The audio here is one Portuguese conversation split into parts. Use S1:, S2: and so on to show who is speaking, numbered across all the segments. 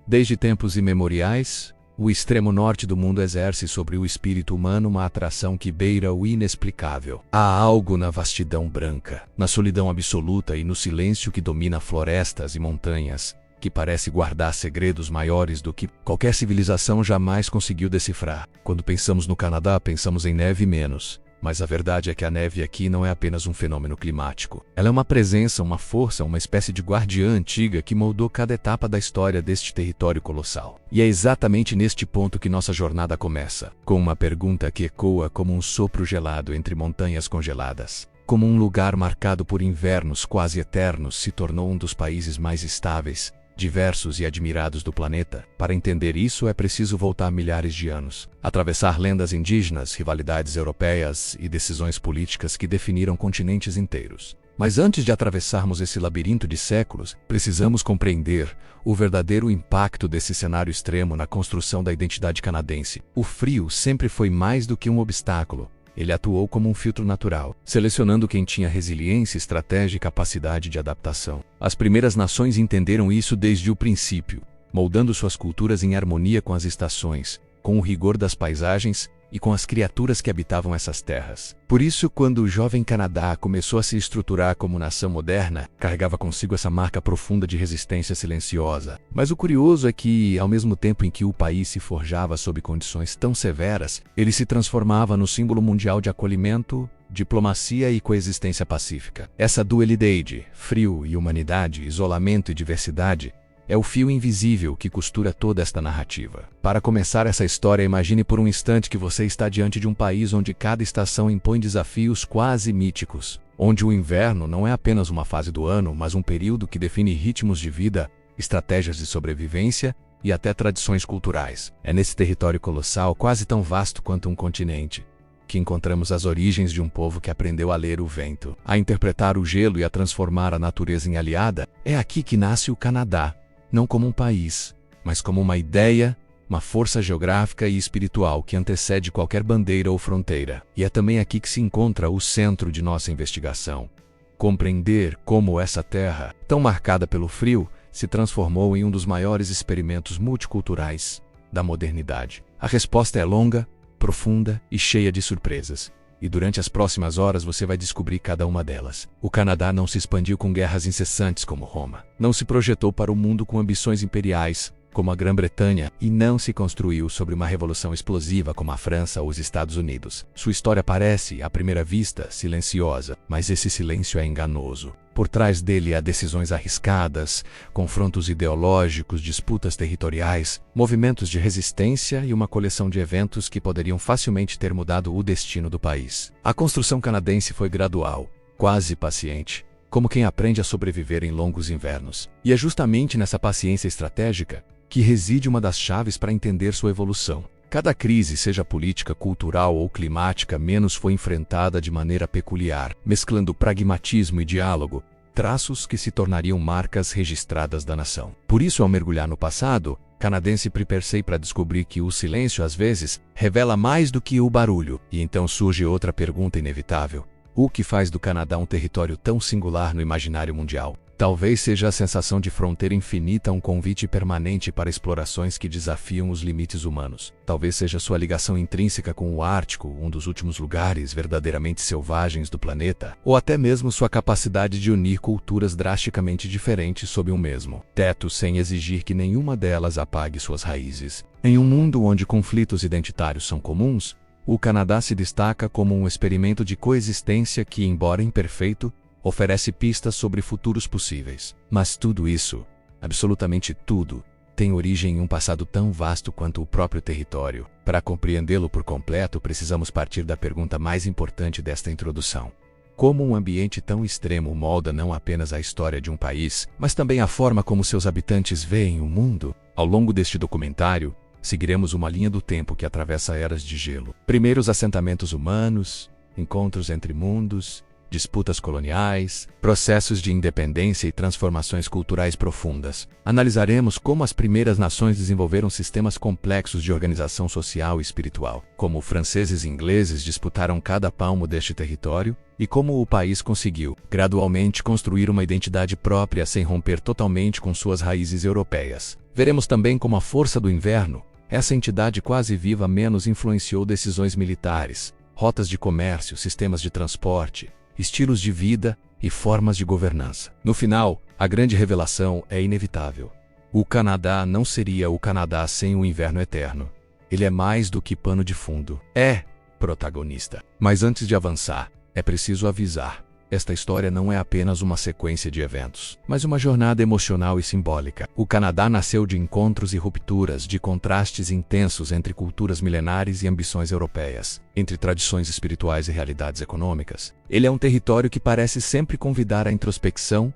S1: Desde tempos imemoriais, o extremo norte do mundo exerce sobre o espírito humano uma atração que beira o inexplicável. Há algo na vastidão branca, na solidão absoluta e no silêncio que domina florestas e montanhas, que parece guardar segredos maiores do que qualquer civilização jamais conseguiu decifrar. Quando pensamos no Canadá, pensamos em neve menos. Mas a verdade é que a neve aqui não é apenas um fenômeno climático. Ela é uma presença, uma força, uma espécie de guardiã antiga que moldou cada etapa da história deste território colossal. E é exatamente neste ponto que nossa jornada começa, com uma pergunta que ecoa como um sopro gelado entre montanhas congeladas. Como um lugar marcado por invernos quase eternos se tornou um dos países mais estáveis, diversos e admirados do planeta. Para entender isso é preciso voltar milhares de anos, atravessar lendas indígenas, rivalidades europeias e decisões políticas que definiram continentes inteiros. Mas antes de atravessarmos esse labirinto de séculos, precisamos compreender o verdadeiro impacto desse cenário extremo na construção da identidade canadense. O frio sempre foi mais do que um obstáculo. Ele atuou como um filtro natural, selecionando quem tinha resiliência, estratégia e capacidade de adaptação. As primeiras nações entenderam isso desde o princípio, moldando suas culturas em harmonia com as estações, com o rigor das paisagens e com as criaturas que habitavam essas terras. Por isso, quando o jovem Canadá começou a se estruturar como nação moderna, carregava consigo essa marca profunda de resistência silenciosa. Mas o curioso é que, ao mesmo tempo em que o país se forjava sob condições tão severas, ele se transformava no símbolo mundial de acolhimento, diplomacia e coexistência pacífica. Essa dualidade, frio e humanidade, isolamento e diversidade, é o fio invisível que costura toda esta narrativa. Para começar essa história, imagine por um instante que você está diante de um país onde cada estação impõe desafios quase míticos, onde o inverno não é apenas uma fase do ano, mas um período que define ritmos de vida, estratégias de sobrevivência e até tradições culturais. É nesse território colossal, quase tão vasto quanto um continente, que encontramos as origens de um povo que aprendeu a ler o vento, a interpretar o gelo e a transformar a natureza em aliada. É aqui que nasce o Canadá. Não como um país, mas como uma ideia, uma força geográfica e espiritual que antecede qualquer bandeira ou fronteira. E é também aqui que se encontra o centro de nossa investigação. Compreender como essa terra, tão marcada pelo frio, se transformou em um dos maiores experimentos multiculturais da modernidade. A resposta é longa, profunda e cheia de surpresas. E durante as próximas horas você vai descobrir cada uma delas. O Canadá não se expandiu com guerras incessantes como Roma. Não se projetou para o mundo com ambições imperiais, como a Grã-Bretanha, e não se construiu sobre uma revolução explosiva como a França ou os Estados Unidos. Sua história parece, à primeira vista, silenciosa, mas esse silêncio é enganoso. Por trás dele há decisões arriscadas, confrontos ideológicos, disputas territoriais, movimentos de resistência e uma coleção de eventos que poderiam facilmente ter mudado o destino do país. A construção canadense foi gradual, quase paciente, como quem aprende a sobreviver em longos invernos. E é justamente nessa paciência estratégica que reside uma das chaves para entender sua evolução. Cada crise, seja política, cultural ou climática, foi enfrentada de maneira peculiar, mesclando pragmatismo e diálogo, traços que se tornariam marcas registradas da nação. Por isso, ao mergulhar no passado, canadense preparsei para descobrir que o silêncio, às vezes, revela mais do que o barulho. E então surge outra pergunta inevitável. O que faz do Canadá um território tão singular no imaginário mundial? Talvez seja a sensação de fronteira infinita um convite permanente para explorações que desafiam os limites humanos. Talvez seja sua ligação intrínseca com o Ártico, um dos últimos lugares verdadeiramente selvagens do planeta, ou até mesmo sua capacidade de unir culturas drasticamente diferentes sob um mesmo teto sem exigir que nenhuma delas apague suas raízes. Em um mundo onde conflitos identitários são comuns, o Canadá se destaca como um experimento de coexistência que, embora imperfeito, oferece pistas sobre futuros possíveis. Mas tudo isso, absolutamente tudo, tem origem em um passado tão vasto quanto o próprio território. Para compreendê-lo por completo, precisamos partir da pergunta mais importante desta introdução. Como um ambiente tão extremo molda não apenas a história de um país, mas também a forma como seus habitantes veem o mundo? Ao longo deste documentário, seguiremos uma linha do tempo que atravessa eras de gelo. Primeiros assentamentos humanos, encontros entre mundos, disputas coloniais, processos de independência e transformações culturais profundas. Analisaremos como as primeiras nações desenvolveram sistemas complexos de organização social e espiritual, como franceses e ingleses disputaram cada palmo deste território, e como o país conseguiu, gradualmente, construir uma identidade própria sem romper totalmente com suas raízes europeias. Veremos também como a força do inverno, essa entidade quase viva, menos influenciou decisões militares, rotas de comércio, sistemas de transporte, estilos de vida e formas de governança. No final, a grande revelação é inevitável. O Canadá não seria o Canadá sem o inverno eterno. Ele é mais do que pano de fundo. É protagonista. Mas antes de avançar, é preciso avisar. Esta história não é apenas uma sequência de eventos, mas uma jornada emocional e simbólica. O Canadá nasceu de encontros e rupturas, de contrastes intensos entre culturas milenares e ambições europeias, entre tradições espirituais e realidades econômicas. Ele é um território que parece sempre convidar à introspecção,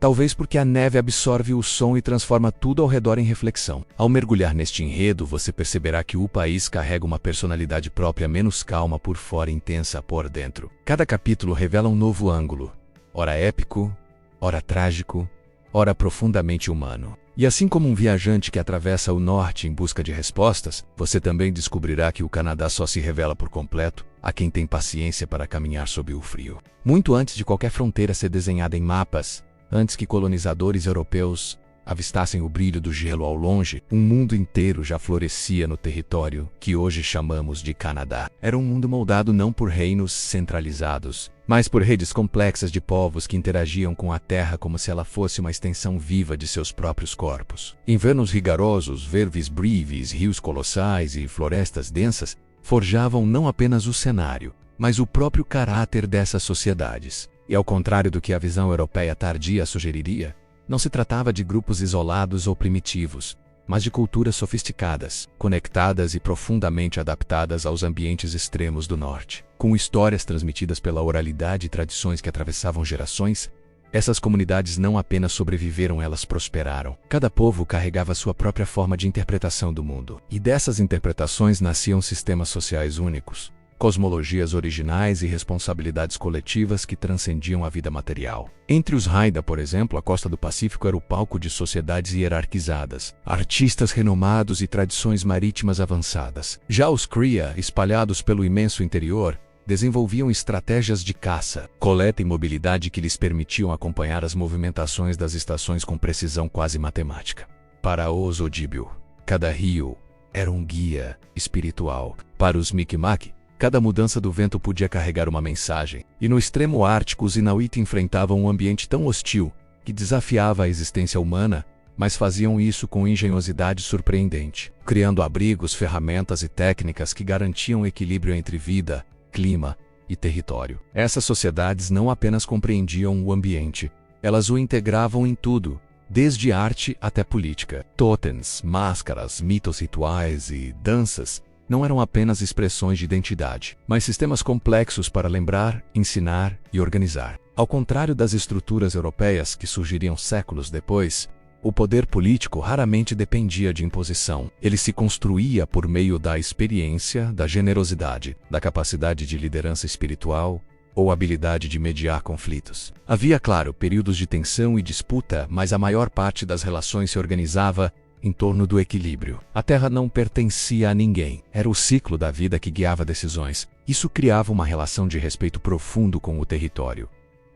S1: talvez porque a neve absorve o som e transforma tudo ao redor em reflexão. Ao mergulhar neste enredo, você perceberá que o país carrega uma personalidade própria, menos calma por fora e intensa por dentro. Cada capítulo revela um novo ângulo, ora épico, ora trágico, ora profundamente humano. E assim como um viajante que atravessa o norte em busca de respostas, você também descobrirá que o Canadá só se revela por completo a quem tem paciência para caminhar sob o frio. Muito antes de qualquer fronteira ser desenhada em mapas, antes que colonizadores europeus avistassem o brilho do gelo ao longe, um mundo inteiro já florescia no território que hoje chamamos de Canadá. Era um mundo moldado não por reinos centralizados, mas por redes complexas de povos que interagiam com a terra como se ela fosse uma extensão viva de seus próprios corpos. Invernos rigorosos, verves breves, rios colossais e florestas densas forjavam não apenas o cenário, mas o próprio caráter dessas sociedades. E ao contrário do que a visão europeia tardia sugeriria, não se tratava de grupos isolados ou primitivos, mas de culturas sofisticadas, conectadas e profundamente adaptadas aos ambientes extremos do norte. Com histórias transmitidas pela oralidade e tradições que atravessavam gerações, essas comunidades não apenas sobreviveram, elas prosperaram. Cada povo carregava sua própria forma de interpretação do mundo. E dessas interpretações nasciam sistemas sociais únicos, cosmologias originais e responsabilidades coletivas que transcendiam a vida material. Entre os Haida, por exemplo, a costa do Pacífico era o palco de sociedades hierarquizadas, artistas renomados e tradições marítimas avançadas. Já os Cria, espalhados pelo imenso interior, desenvolviam estratégias de caça, coleta e mobilidade que lhes permitiam acompanhar as movimentações das estações com precisão quase matemática. Para os Odibiu, cada rio era um guia espiritual. Para os Mi'kmaq, cada mudança do vento podia carregar uma mensagem. E no extremo ártico, os Inuit enfrentavam um ambiente tão hostil que desafiava a existência humana, mas faziam isso com engenhosidade surpreendente, criando abrigos, ferramentas e técnicas que garantiam equilíbrio entre vida, clima e território. Essas sociedades não apenas compreendiam o ambiente, elas o integravam em tudo, desde arte até política. Totens, máscaras, mitos rituais e danças não eram apenas expressões de identidade, mas sistemas complexos para lembrar, ensinar e organizar. Ao contrário das estruturas europeias que surgiriam séculos depois, o poder político raramente dependia de imposição. Ele se construía por meio da experiência, da generosidade, da capacidade de liderança espiritual ou habilidade de mediar conflitos. Havia, claro, períodos de tensão e disputa, mas a maior parte das relações se organizava em torno do equilíbrio. A terra não pertencia a ninguém. Era o ciclo da vida que guiava decisões. Isso criava uma relação de respeito profundo com o território,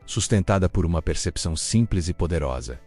S1: sustentada por uma percepção simples e poderosa,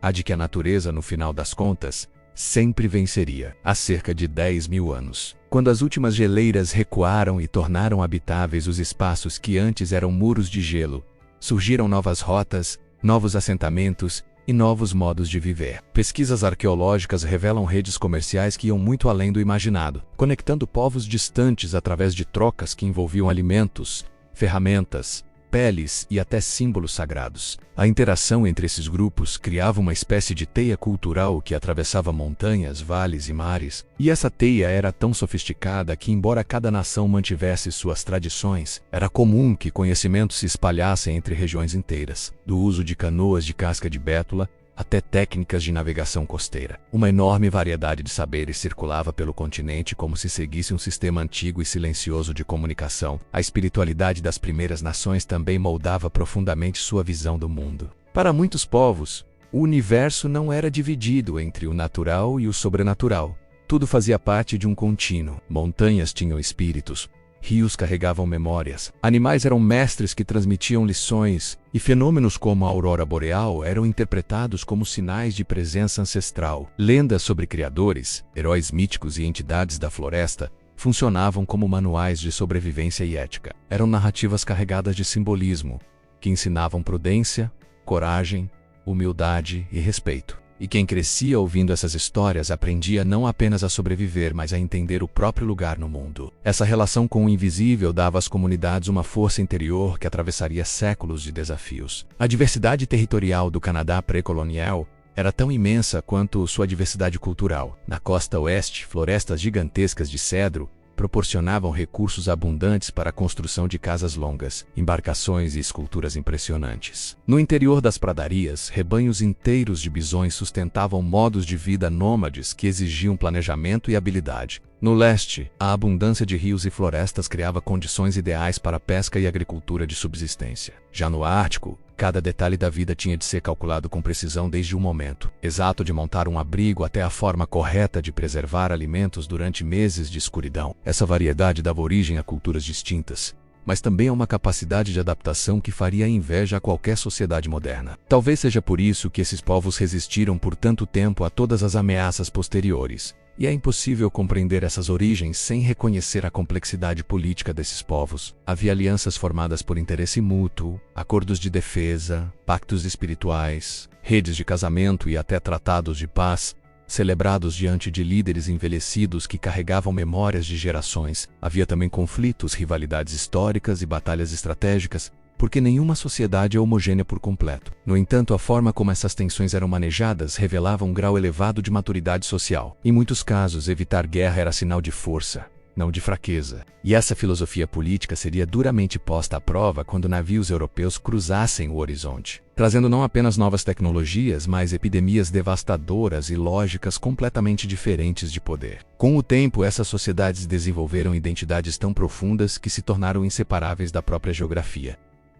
S1: a de que a natureza, no final das contas, sempre venceria. Há cerca de 10.000 anos, quando as últimas geleiras recuaram e tornaram habitáveis os espaços que antes eram muros de gelo, surgiram novas rotas, novos assentamentos e novos modos de viver. Pesquisas arqueológicas revelam redes comerciais que iam muito além do imaginado, conectando povos distantes através de trocas que envolviam alimentos, ferramentas, peles e até símbolos sagrados. A interação entre esses grupos criava uma espécie de teia cultural que atravessava montanhas, vales e mares. E essa teia era tão sofisticada que, embora cada nação mantivesse suas tradições, era comum que conhecimentos se espalhassem entre regiões inteiras, do uso de canoas de casca de bétula até técnicas de navegação costeira. Uma enorme variedade de saberes circulava pelo continente como se seguisse um sistema antigo e silencioso de comunicação. A espiritualidade das primeiras nações também moldava profundamente sua visão do mundo. Para muitos povos, o universo não era dividido entre o natural e o sobrenatural. Tudo fazia parte de um contínuo. Montanhas tinham espíritos, rios carregavam memórias, animais eram mestres que transmitiam lições, e fenômenos como a aurora boreal eram interpretados como sinais de presença ancestral. Lendas sobre criadores, heróis míticos e entidades da floresta funcionavam como manuais de sobrevivência e ética. Eram narrativas carregadas de simbolismo, que ensinavam prudência, coragem, humildade e respeito. E quem crescia ouvindo essas histórias aprendia não apenas a sobreviver, mas a entender o próprio lugar no mundo. Essa relação com o invisível dava às comunidades uma força interior que atravessaria séculos de desafios. A diversidade territorial do Canadá pré-colonial era tão imensa quanto sua diversidade cultural. Na costa oeste, florestas gigantescas de cedro proporcionavam recursos abundantes para a construção de casas longas, embarcações e esculturas impressionantes. No interior das pradarias, rebanhos inteiros de bisões sustentavam modos de vida nômades que exigiam planejamento e habilidade. No leste, a abundância de rios e florestas criava condições ideais para a pesca e agricultura de subsistência. Já no Ártico, cada detalhe da vida tinha de ser calculado com precisão desde o momento exato de montar um abrigo até a forma correta de preservar alimentos durante meses de escuridão. Essa variedade dava origem a culturas distintas, mas também a uma capacidade de adaptação que faria inveja a qualquer sociedade moderna. Talvez seja por isso que esses povos resistiram por tanto tempo a todas as ameaças posteriores. E é impossível compreender essas origens sem reconhecer a complexidade política desses povos. Havia alianças formadas por interesse mútuo, acordos de defesa, pactos espirituais, redes de casamento e até tratados de paz, celebrados diante de líderes envelhecidos que carregavam memórias de gerações. Havia também conflitos, rivalidades históricas e batalhas estratégicas, porque nenhuma sociedade é homogênea por completo. No entanto, a forma como essas tensões eram manejadas revelava um grau elevado de maturidade social. Em muitos casos, evitar guerra era sinal de força, não de fraqueza. E essa filosofia política seria duramente posta à prova quando navios europeus cruzassem o horizonte, trazendo não apenas novas tecnologias, mas epidemias devastadoras e lógicas completamente diferentes de poder. Com o tempo, essas sociedades desenvolveram identidades tão profundas que se tornaram inseparáveis da própria geografia.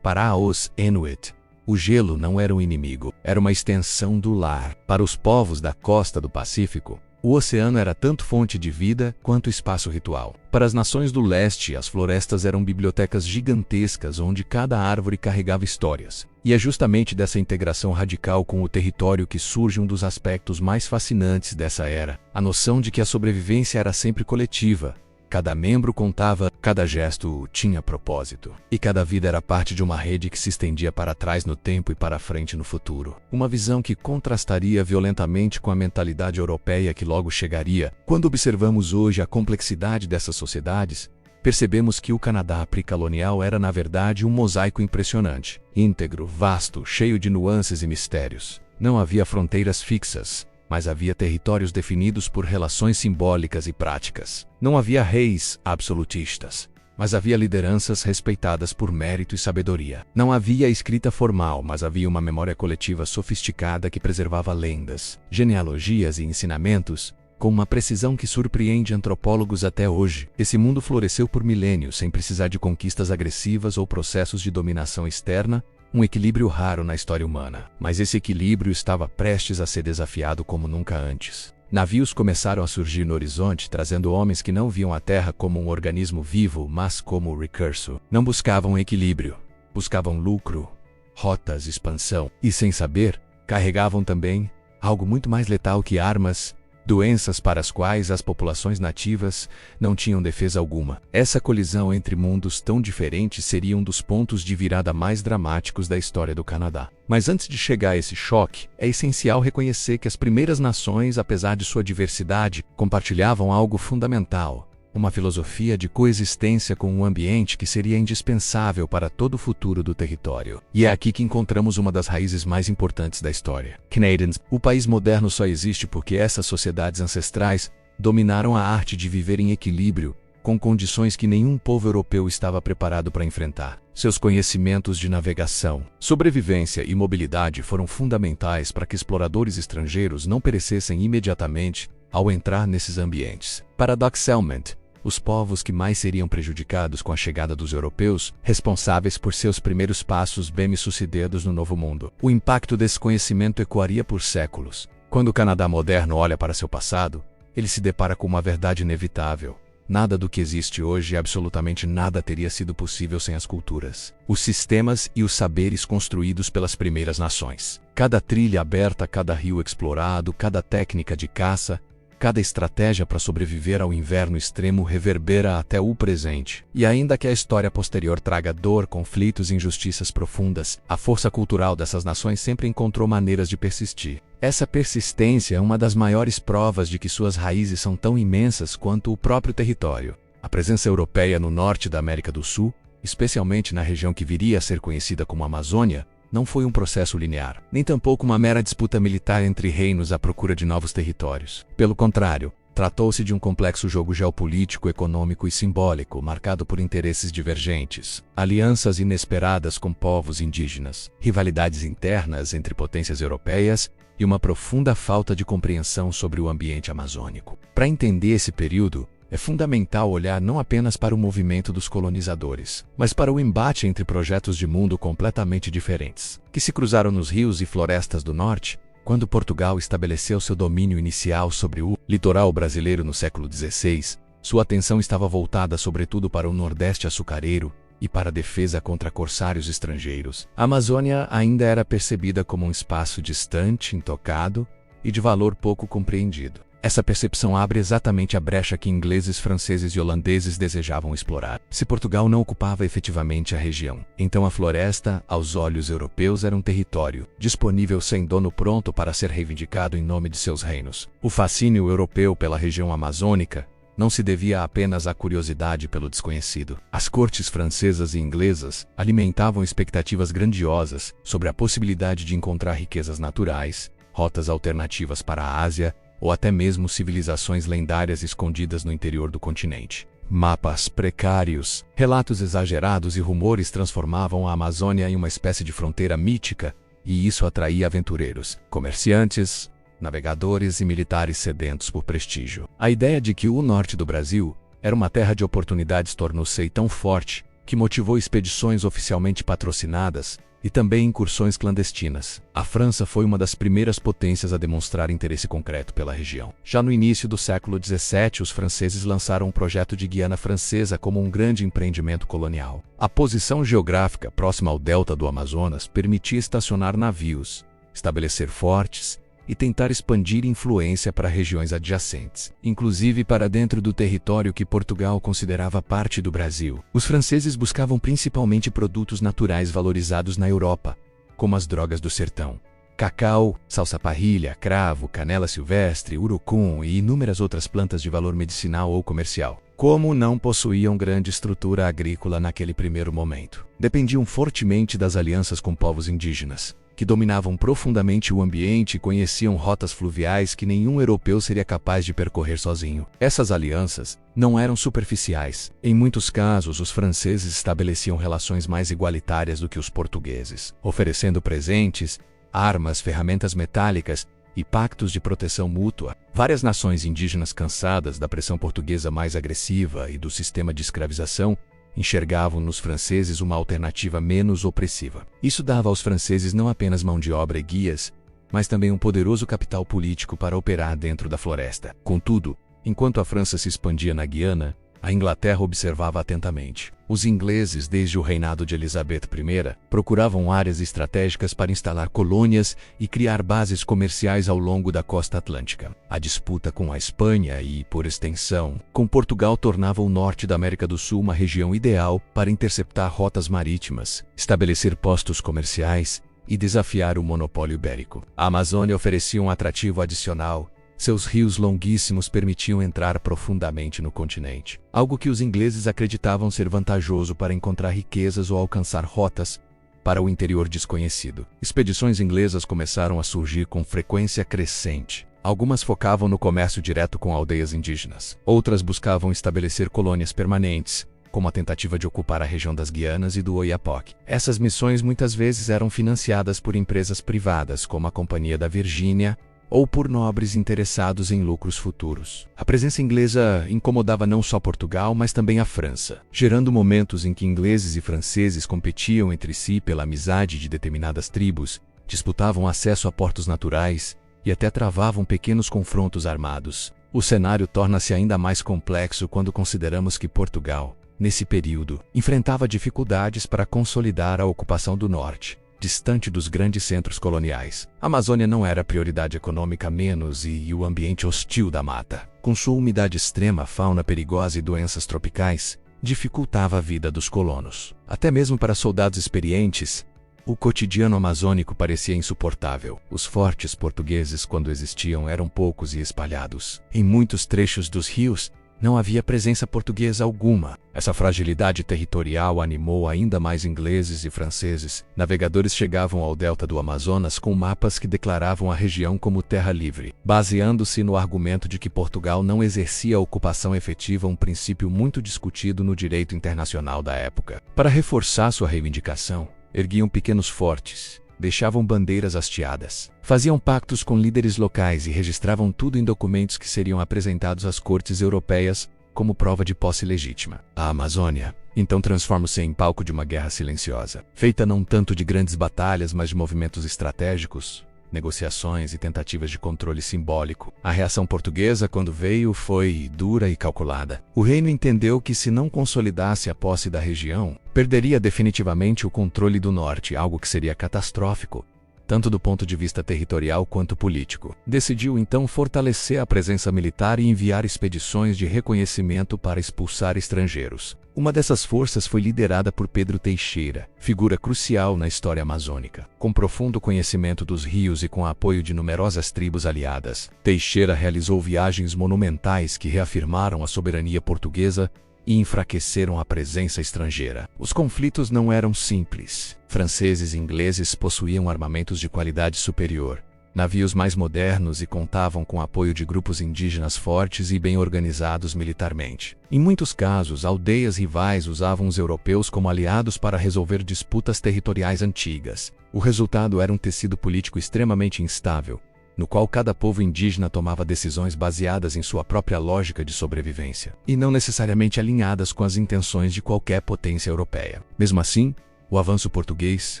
S1: Para os Inuit, o gelo não era um inimigo, era uma extensão do lar. Para os povos da costa do Pacífico, o oceano era tanto fonte de vida quanto espaço ritual. Para as nações do leste, as florestas eram bibliotecas gigantescas onde cada árvore carregava histórias. E é justamente dessa integração radical com o território que surge um dos aspectos mais fascinantes dessa era: a noção de que a sobrevivência era sempre coletiva. Cada membro contava, cada gesto tinha propósito. E cada vida era parte de uma rede que se estendia para trás no tempo e para frente no futuro. Uma visão que contrastaria violentamente com a mentalidade europeia que logo chegaria. Quando observamos hoje a complexidade dessas sociedades, percebemos que o Canadá pré-colonial era na verdade um mosaico impressionante. Íntegro, vasto, cheio de nuances e mistérios. Não havia fronteiras fixas, mas havia territórios definidos por relações simbólicas e práticas. Não havia reis absolutistas, mas havia lideranças respeitadas por mérito e sabedoria. Não havia escrita formal, mas havia uma memória coletiva sofisticada que preservava lendas, genealogias e ensinamentos, com uma precisão que surpreende antropólogos até hoje. Esse mundo floresceu por milênios sem precisar de conquistas agressivas ou processos de dominação externa, um equilíbrio raro na história humana. Mas esse equilíbrio estava prestes a ser desafiado como nunca antes. Navios começaram a surgir no horizonte, trazendo homens que não viam a Terra como um organismo vivo, mas como recurso. Não buscavam equilíbrio, buscavam lucro, rotas, expansão. E sem saber, carregavam também algo muito mais letal que armas, doenças para as quais as populações nativas não tinham defesa alguma. Essa colisão entre mundos tão diferentes seria um dos pontos de virada mais dramáticos da história do Canadá. Mas antes de chegar a esse choque, é essencial reconhecer que as primeiras nações, apesar de sua diversidade, compartilhavam algo fundamental: uma filosofia de coexistência com um ambiente que seria indispensável para todo o futuro do território. E é aqui que encontramos uma das raízes mais importantes da história. Canadians, o país moderno só existe porque essas sociedades ancestrais dominaram a arte de viver em equilíbrio, com condições que nenhum povo europeu estava preparado para enfrentar. Seus conhecimentos de navegação, sobrevivência e mobilidade foram fundamentais para que exploradores estrangeiros não perecessem imediatamente ao entrar nesses ambientes. Paradoxalmente, os povos que mais seriam prejudicados com a chegada dos europeus, responsáveis por seus primeiros passos bem-sucedidos no Novo Mundo. O impacto desse conhecimento ecoaria por séculos. Quando o Canadá moderno olha para seu passado, ele se depara com uma verdade inevitável. Nada do que existe hoje e absolutamente nada teria sido possível sem as culturas, os sistemas e os saberes construídos pelas primeiras nações. Cada trilha aberta, cada rio explorado, cada técnica de caça, cada estratégia para sobreviver ao inverno extremo reverbera até o presente. E ainda que a história posterior traga dor, conflitos e injustiças profundas, a força cultural dessas nações sempre encontrou maneiras de persistir. Essa persistência é uma das maiores provas de que suas raízes são tão imensas quanto o próprio território. A presença europeia no norte da América do Sul, especialmente na região que viria a ser conhecida como Amazônia, não foi um processo linear, nem tampouco uma mera disputa militar entre reinos à procura de novos territórios. Pelo contrário, tratou-se de um complexo jogo geopolítico, econômico e simbólico, marcado por interesses divergentes, alianças inesperadas com povos indígenas, rivalidades internas entre potências europeias e uma profunda falta de compreensão sobre o ambiente amazônico. Para entender esse período, é fundamental olhar não apenas para o movimento dos colonizadores, mas para o embate entre projetos de mundo completamente diferentes, que se cruzaram nos rios e florestas do norte, quando Portugal estabeleceu seu domínio inicial sobre o litoral brasileiro no século XVI. Sua atenção estava voltada sobretudo para o Nordeste açucareiro e para a defesa contra corsários estrangeiros. A Amazônia ainda era percebida como um espaço distante, intocado e de valor pouco compreendido. Essa percepção abre exatamente a brecha que ingleses, franceses e holandeses desejavam explorar. Se Portugal não ocupava efetivamente a região, então a floresta, aos olhos europeus, era um território disponível sem dono, pronto para ser reivindicado em nome de seus reinos. O fascínio europeu pela região amazônica não se devia apenas à curiosidade pelo desconhecido. As cortes francesas e inglesas alimentavam expectativas grandiosas sobre a possibilidade de encontrar riquezas naturais, rotas alternativas para a Ásia, ou até mesmo civilizações lendárias escondidas no interior do continente. Mapas precários, relatos exagerados e rumores transformavam a Amazônia em uma espécie de fronteira mítica, e isso atraía aventureiros, comerciantes, navegadores e militares sedentos por prestígio. A ideia de que o norte do Brasil era uma terra de oportunidades tornou-se tão forte que motivou expedições oficialmente patrocinadas e também incursões clandestinas. A França foi uma das primeiras potências a demonstrar interesse concreto pela região. Já no início do século XVII, os franceses lançaram um projeto de Guiana Francesa como um grande empreendimento colonial. A posição geográfica próxima ao delta do Amazonas permitia estacionar navios, estabelecer fortes e tentar expandir influência para regiões adjacentes, inclusive para dentro do território que Portugal considerava parte do Brasil. Os franceses buscavam principalmente produtos naturais valorizados na Europa, como as drogas do sertão, cacau, salsa-parrilha, cravo, canela silvestre, urucum e inúmeras outras plantas de valor medicinal ou comercial. Como não possuíam grande estrutura agrícola naquele primeiro momento, dependiam fortemente das alianças com povos indígenas, que dominavam profundamente o ambiente e conheciam rotas fluviais que nenhum europeu seria capaz de percorrer sozinho. Essas alianças não eram superficiais. Em muitos casos, os franceses estabeleciam relações mais igualitárias do que os portugueses, oferecendo presentes, armas, ferramentas metálicas e pactos de proteção mútua. Várias nações indígenas, cansadas da pressão portuguesa mais agressiva e do sistema de escravização, enxergavam nos franceses uma alternativa menos opressiva. Isso dava aos franceses não apenas mão de obra e guias, mas também um poderoso capital político para operar dentro da floresta. Contudo, enquanto a França se expandia na Guiana, a Inglaterra observava atentamente. Os ingleses, desde o reinado de Elizabeth I, procuravam áreas estratégicas para instalar colônias e criar bases comerciais ao longo da costa atlântica. A disputa com a Espanha e, por extensão, com Portugal tornava o norte da América do Sul uma região ideal para interceptar rotas marítimas, estabelecer postos comerciais e desafiar o monopólio ibérico. A Amazônia oferecia um atrativo adicional. Seus rios longuíssimos permitiam entrar profundamente no continente, algo que os ingleses acreditavam ser vantajoso para encontrar riquezas ou alcançar rotas para o interior desconhecido. Expedições inglesas começaram a surgir com frequência crescente, Algumas focavam no comércio direto com aldeias indígenas. Outras buscavam estabelecer colônias permanentes, como a tentativa de ocupar a região das Guianas e do Oiapoque. Essas missões muitas vezes eram financiadas por empresas privadas, como a Companhia da Virgínia, ou por nobres interessados em lucros futuros. A presença inglesa incomodava não só Portugal, mas também a França, gerando momentos em que ingleses e franceses competiam entre si pela amizade de determinadas tribos, disputavam acesso a portos naturais e até travavam pequenos confrontos armados. O cenário torna-se ainda mais complexo quando consideramos que Portugal, nesse período, enfrentava dificuldades para consolidar a ocupação do norte, distante dos grandes centros coloniais. A Amazônia não era prioridade econômica menos e o ambiente hostil da mata, com sua umidade extrema, fauna perigosa e doenças tropicais, dificultava a vida dos colonos. Até mesmo para soldados experientes, o cotidiano amazônico parecia insuportável. Os fortes portugueses, quando existiam, eram poucos e espalhados. Em muitos trechos dos rios, não havia presença portuguesa alguma. Essa fragilidade territorial animou ainda mais ingleses e franceses. Navegadores chegavam ao delta do Amazonas com mapas que declaravam a região como terra livre, baseando-se no argumento de que Portugal não exercia a ocupação efetiva, um princípio muito discutido no direito internacional da época. Para reforçar sua reivindicação, erguiam pequenos fortes, deixavam bandeiras hasteadas, faziam pactos com líderes locais e registravam tudo em documentos que seriam apresentados às cortes europeias como prova de posse legítima. A Amazônia, então, transforma-se em palco de uma guerra silenciosa, feita não tanto de grandes batalhas, mas de movimentos estratégicos, negociações e tentativas de controle simbólico. A reação portuguesa, quando veio, foi dura e calculada. O reino entendeu que, se não consolidasse a posse da região, perderia definitivamente o controle do norte, algo que seria catastrófico, tanto do ponto de vista territorial quanto político. Decidiu então fortalecer a presença militar e enviar expedições de reconhecimento para expulsar estrangeiros. Uma dessas forças foi liderada por Pedro Teixeira, figura crucial na história amazônica. Com profundo conhecimento dos rios e com apoio de numerosas tribos aliadas, Teixeira realizou viagens monumentais que reafirmaram a soberania portuguesa e enfraqueceram a presença estrangeira. Os conflitos não eram simples. Franceses e ingleses possuíam armamentos de qualidade superior, navios mais modernos e contavam com apoio de grupos indígenas fortes e bem organizados militarmente. Em muitos casos, aldeias rivais usavam os europeus como aliados para resolver disputas territoriais antigas. O resultado era um tecido político extremamente instável, no qual cada povo indígena tomava decisões baseadas em sua própria lógica de sobrevivência, e não necessariamente alinhadas com as intenções de qualquer potência europeia. Mesmo assim, o avanço português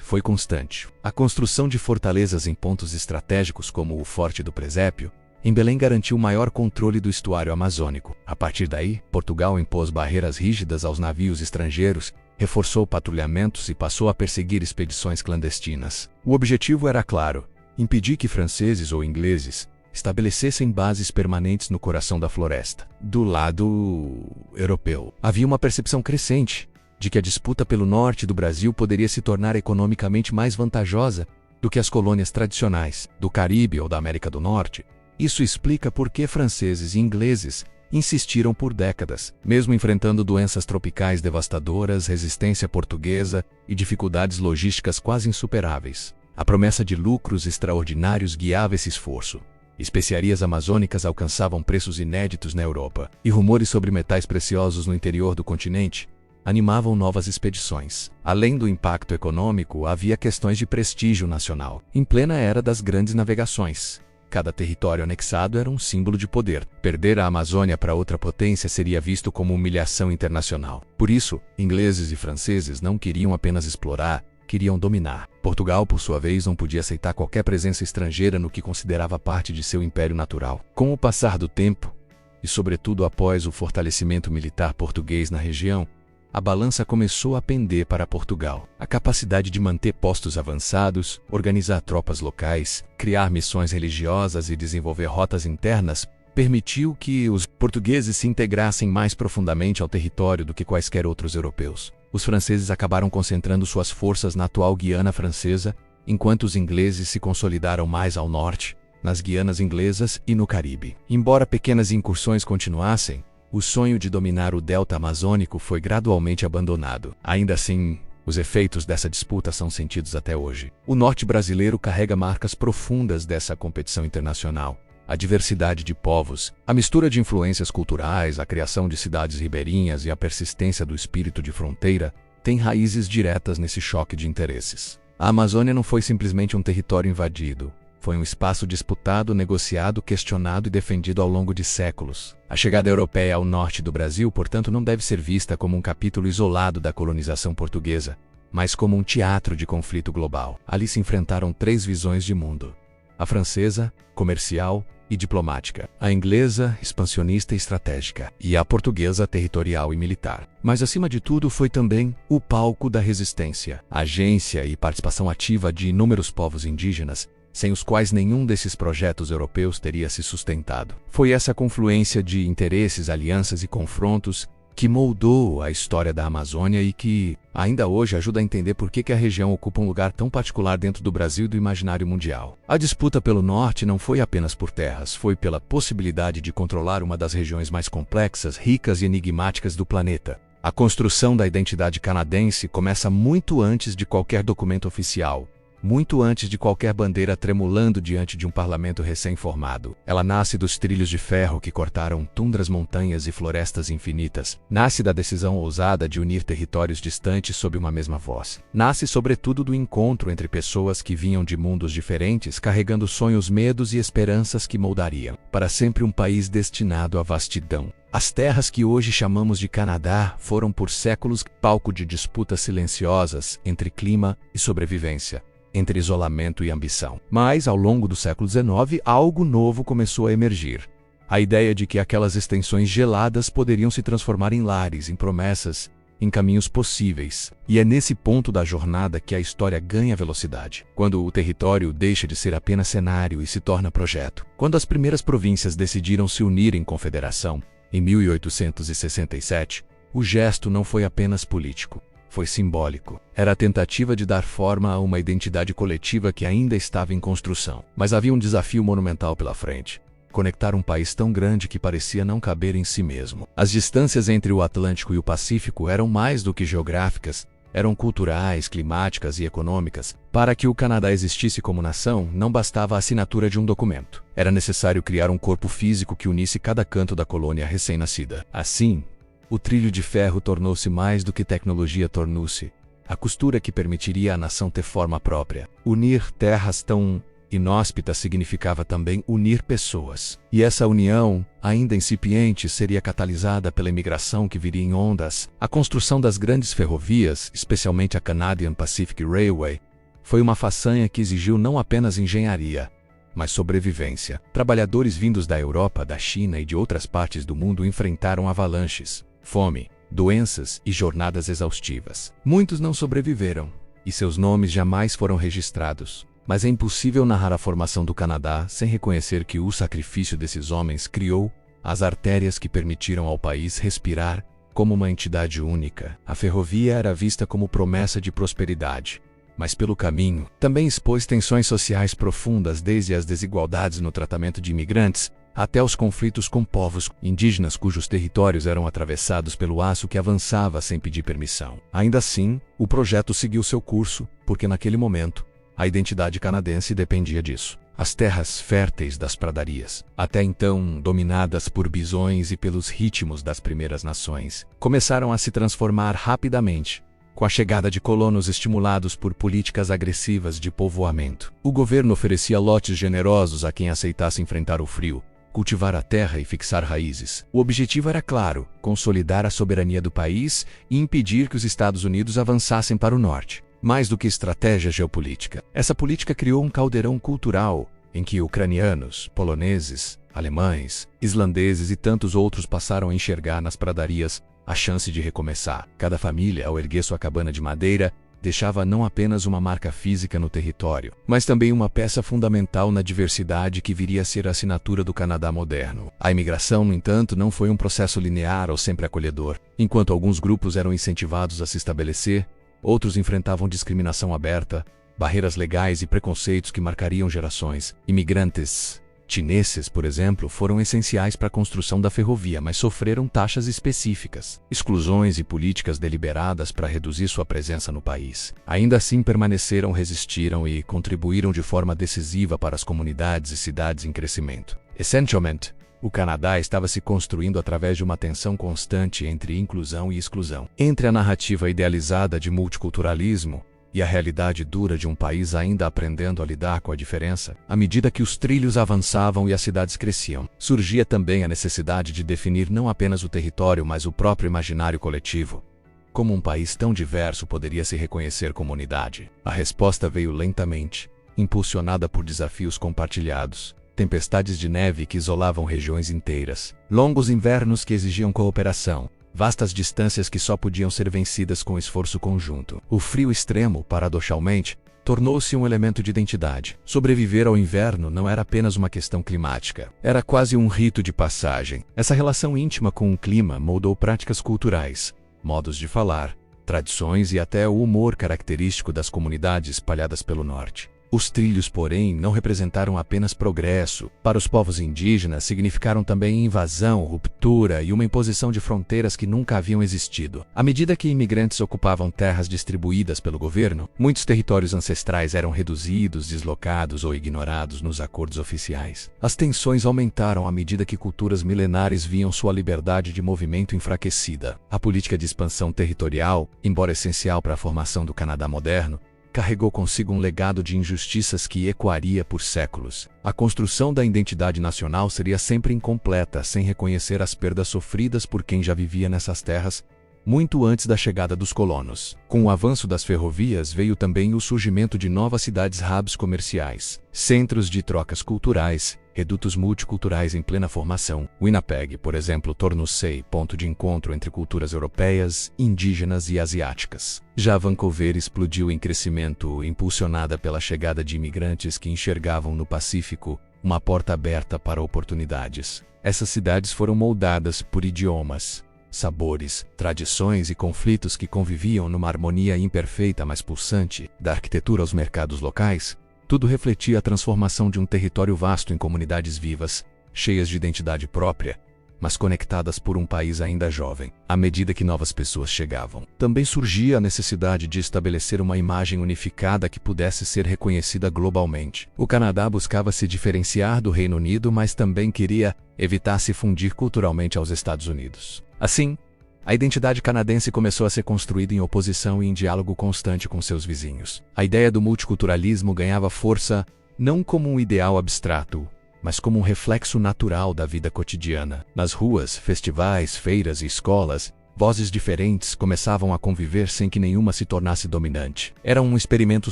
S1: foi constante. A construção de fortalezas em pontos estratégicos como o Forte do Presépio, em Belém, garantiu maior controle do estuário amazônico. A partir daí, Portugal impôs barreiras rígidas aos navios estrangeiros, reforçou patrulhamentos e passou a perseguir expedições clandestinas. O objetivo era claro: impedir que franceses ou ingleses estabelecessem bases permanentes no coração da floresta. Do lado europeu, havia uma percepção crescente de que a disputa pelo norte do Brasil poderia se tornar economicamente mais vantajosa do que as colônias tradicionais do Caribe ou da América do Norte. Isso explica por que franceses e ingleses insistiram por décadas, mesmo enfrentando doenças tropicais devastadoras, resistência portuguesa e dificuldades logísticas quase insuperáveis. A promessa de lucros extraordinários guiava esse esforço. Especiarias amazônicas alcançavam preços inéditos na Europa, e rumores sobre metais preciosos no interior do continente animavam novas expedições. Além do impacto econômico, havia questões de prestígio nacional. Em plena era das grandes navegações, cada território anexado era um símbolo de poder. Perder a Amazônia para outra potência seria visto como humilhação internacional. Por isso, ingleses e franceses não queriam apenas explorar, queriam dominar. Portugal, por sua vez, não podia aceitar qualquer presença estrangeira no que considerava parte de seu império natural. Com o passar do tempo, e sobretudo após o fortalecimento militar português na região, a balança começou a pender para Portugal. A capacidade de manter postos avançados, organizar tropas locais, criar missões religiosas e desenvolver rotas internas permitiu que os portugueses se integrassem mais profundamente ao território do que quaisquer outros europeus. Os franceses acabaram concentrando suas forças na atual Guiana Francesa, enquanto os ingleses se consolidaram mais ao norte, nas Guianas Inglesas e no Caribe. Embora pequenas incursões continuassem, o sonho de dominar o delta amazônico foi gradualmente abandonado. Ainda assim, os efeitos dessa disputa são sentidos até hoje. O norte brasileiro carrega marcas profundas dessa competição internacional. A diversidade de povos, a mistura de influências culturais, a criação de cidades ribeirinhas e a persistência do espírito de fronteira têm raízes diretas nesse choque de interesses. A Amazônia não foi simplesmente um território invadido. Foi um espaço disputado, negociado, questionado e defendido ao longo de séculos. A chegada europeia ao norte do Brasil, portanto, não deve ser vista como um capítulo isolado da colonização portuguesa, mas como um teatro de conflito global. Ali se enfrentaram 3 visões de mundo: a francesa, comercial e diplomática; a inglesa, expansionista e estratégica; e a portuguesa, territorial e militar. Mas, acima de tudo, foi também o palco da resistência, agência e participação ativa de inúmeros povos indígenas, sem os quais nenhum desses projetos europeus teria se sustentado. Foi essa confluência de interesses, alianças e confrontos que moldou a história da Amazônia e que, ainda hoje, ajuda a entender por que a região ocupa um lugar tão particular dentro do Brasil e do imaginário mundial. A disputa pelo norte não foi apenas por terras, foi pela possibilidade de controlar uma das regiões mais complexas, ricas e enigmáticas do planeta. A construção da identidade canadense começa muito antes de qualquer documento oficial, muito antes de qualquer bandeira tremulando diante de um parlamento recém-formado. Ela nasce dos trilhos de ferro que cortaram tundras, montanhas e florestas infinitas. Nasce da decisão ousada de unir territórios distantes sob uma mesma voz. Nasce, sobretudo, do encontro entre pessoas que vinham de mundos diferentes, carregando sonhos, medos e esperanças que moldariam para sempre um país destinado à vastidão. As terras que hoje chamamos de Canadá foram por séculos palco de disputas silenciosas entre clima e sobrevivência, entre isolamento e ambição. Mas, ao longo do século XIX, algo novo começou a emergir. A ideia de que aquelas extensões geladas poderiam se transformar em lares, em promessas, em caminhos possíveis. E é nesse ponto da jornada que a história ganha velocidade. Quando o território deixa de ser apenas cenário e se torna projeto. Quando as primeiras províncias decidiram se unir em confederação, em 1867, o gesto não foi apenas político. Foi simbólico. Era a tentativa de dar forma a uma identidade coletiva que ainda estava em construção. Mas havia um desafio monumental pela frente: conectar um país tão grande que parecia não caber em si mesmo. As distâncias entre o Atlântico e o Pacífico eram mais do que geográficas, eram culturais, climáticas e econômicas. Para que o Canadá existisse como nação, não bastava a assinatura de um documento. Era necessário criar um corpo físico que unisse cada canto da colônia recém-nascida. Assim, o trilho de ferro tornou-se mais do que tecnologia tornou-se a costura que permitiria à nação ter forma própria. Unir terras tão inóspitas significava também unir pessoas. E essa união, ainda incipiente, seria catalisada pela imigração que viria em ondas. A construção das grandes ferrovias, especialmente a Canadian Pacific Railway, foi uma façanha que exigiu não apenas engenharia, mas sobrevivência. Trabalhadores vindos da Europa, da China e de outras partes do mundo enfrentaram avalanches, fome, doenças e jornadas exaustivas. Muitos não sobreviveram, e seus nomes jamais foram registrados. Mas é impossível narrar a formação do Canadá sem reconhecer que o sacrifício desses homens criou as artérias que permitiram ao país respirar como uma entidade única. A ferrovia era vista como promessa de prosperidade, mas pelo caminho também expôs tensões sociais profundas, desde as desigualdades no tratamento de imigrantes até os conflitos com povos indígenas cujos territórios eram atravessados pelo aço que avançava sem pedir permissão. Ainda assim, o projeto seguiu seu curso, porque naquele momento, a identidade canadense dependia disso. As terras férteis das pradarias, até então dominadas por bisões e pelos ritmos das primeiras nações, começaram a se transformar rapidamente, com a chegada de colonos estimulados por políticas agressivas de povoamento. O governo oferecia lotes generosos a quem aceitasse enfrentar o frio, cultivar a terra e fixar raízes. O objetivo era claro: consolidar a soberania do país e impedir que os Estados Unidos avançassem para o norte. Mais do que estratégia geopolítica, essa política criou um caldeirão cultural em que ucranianos, poloneses, alemães, islandeses e tantos outros passaram a enxergar nas pradarias a chance de recomeçar. Cada família, ao erguer sua cabana de madeira, deixava não apenas uma marca física no território, mas também uma peça fundamental na diversidade que viria a ser a assinatura do Canadá moderno. A imigração, no entanto, não foi um processo linear ou sempre acolhedor. Enquanto alguns grupos eram incentivados a se estabelecer, outros enfrentavam discriminação aberta, barreiras legais e preconceitos que marcariam gerações. Imigrantes chineses, por exemplo, foram essenciais para a construção da ferrovia, mas sofreram taxas específicas, exclusões e políticas deliberadas para reduzir sua presença no país. Ainda assim, permaneceram, resistiram e contribuíram de forma decisiva para as comunidades e cidades em crescimento. Essencialmente, o Canadá estava se construindo através de uma tensão constante entre inclusão e exclusão, entre a narrativa idealizada de multiculturalismo e a realidade dura de um país ainda aprendendo a lidar com a diferença. À medida que os trilhos avançavam e as cidades cresciam, surgia também a necessidade de definir não apenas o território, mas o próprio imaginário coletivo. Como um país tão diverso poderia se reconhecer como unidade? A resposta veio lentamente, impulsionada por desafios compartilhados. Tempestades de neve que isolavam regiões inteiras, longos invernos que exigiam cooperação, vastas distâncias que só podiam ser vencidas com esforço conjunto. O frio extremo, paradoxalmente, tornou-se um elemento de identidade. Sobreviver ao inverno não era apenas uma questão climática, era quase um rito de passagem. Essa relação íntima com o clima moldou práticas culturais, modos de falar, tradições e até o humor característico das comunidades espalhadas pelo norte. Os trilhos, porém, não representaram apenas progresso. Para os povos indígenas, significaram também invasão, ruptura e uma imposição de fronteiras que nunca haviam existido. À medida que imigrantes ocupavam terras distribuídas pelo governo, muitos territórios ancestrais eram reduzidos, deslocados ou ignorados nos acordos oficiais. As tensões aumentaram à medida que culturas milenares viam sua liberdade de movimento enfraquecida. A política de expansão territorial, embora essencial para a formação do Canadá moderno, carregou consigo um legado de injustiças que ecoaria por séculos. A construção da identidade nacional seria sempre incompleta sem reconhecer as perdas sofridas por quem já vivia nessas terras, muito antes da chegada dos colonos. Com o avanço das ferrovias veio também o surgimento de novas cidades-hubs comerciais, centros de trocas culturais, redutos multiculturais em plena formação. Winnipeg, por exemplo, tornou-se ponto de encontro entre culturas europeias, indígenas e asiáticas. Já Vancouver explodiu em crescimento, impulsionada pela chegada de imigrantes que enxergavam no Pacífico uma porta aberta para oportunidades. Essas cidades foram moldadas por idiomas, sabores, tradições e conflitos que conviviam numa harmonia imperfeita mas pulsante. Da arquitetura aos mercados locais, tudo refletia a transformação de um território vasto em comunidades vivas, cheias de identidade própria, mas conectadas por um país ainda jovem. À medida que novas pessoas chegavam, também surgia a necessidade de estabelecer uma imagem unificada que pudesse ser reconhecida globalmente. O Canadá buscava se diferenciar do Reino Unido, mas também queria evitar se fundir culturalmente aos Estados Unidos. Assim, a identidade canadense começou a ser construída em oposição e em diálogo constante com seus vizinhos. A ideia do multiculturalismo ganhava força não como um ideal abstrato, mas como um reflexo natural da vida cotidiana. Nas ruas, festivais, feiras e escolas, vozes diferentes começavam a conviver sem que nenhuma se tornasse dominante. Era um experimento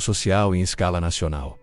S1: social em escala nacional,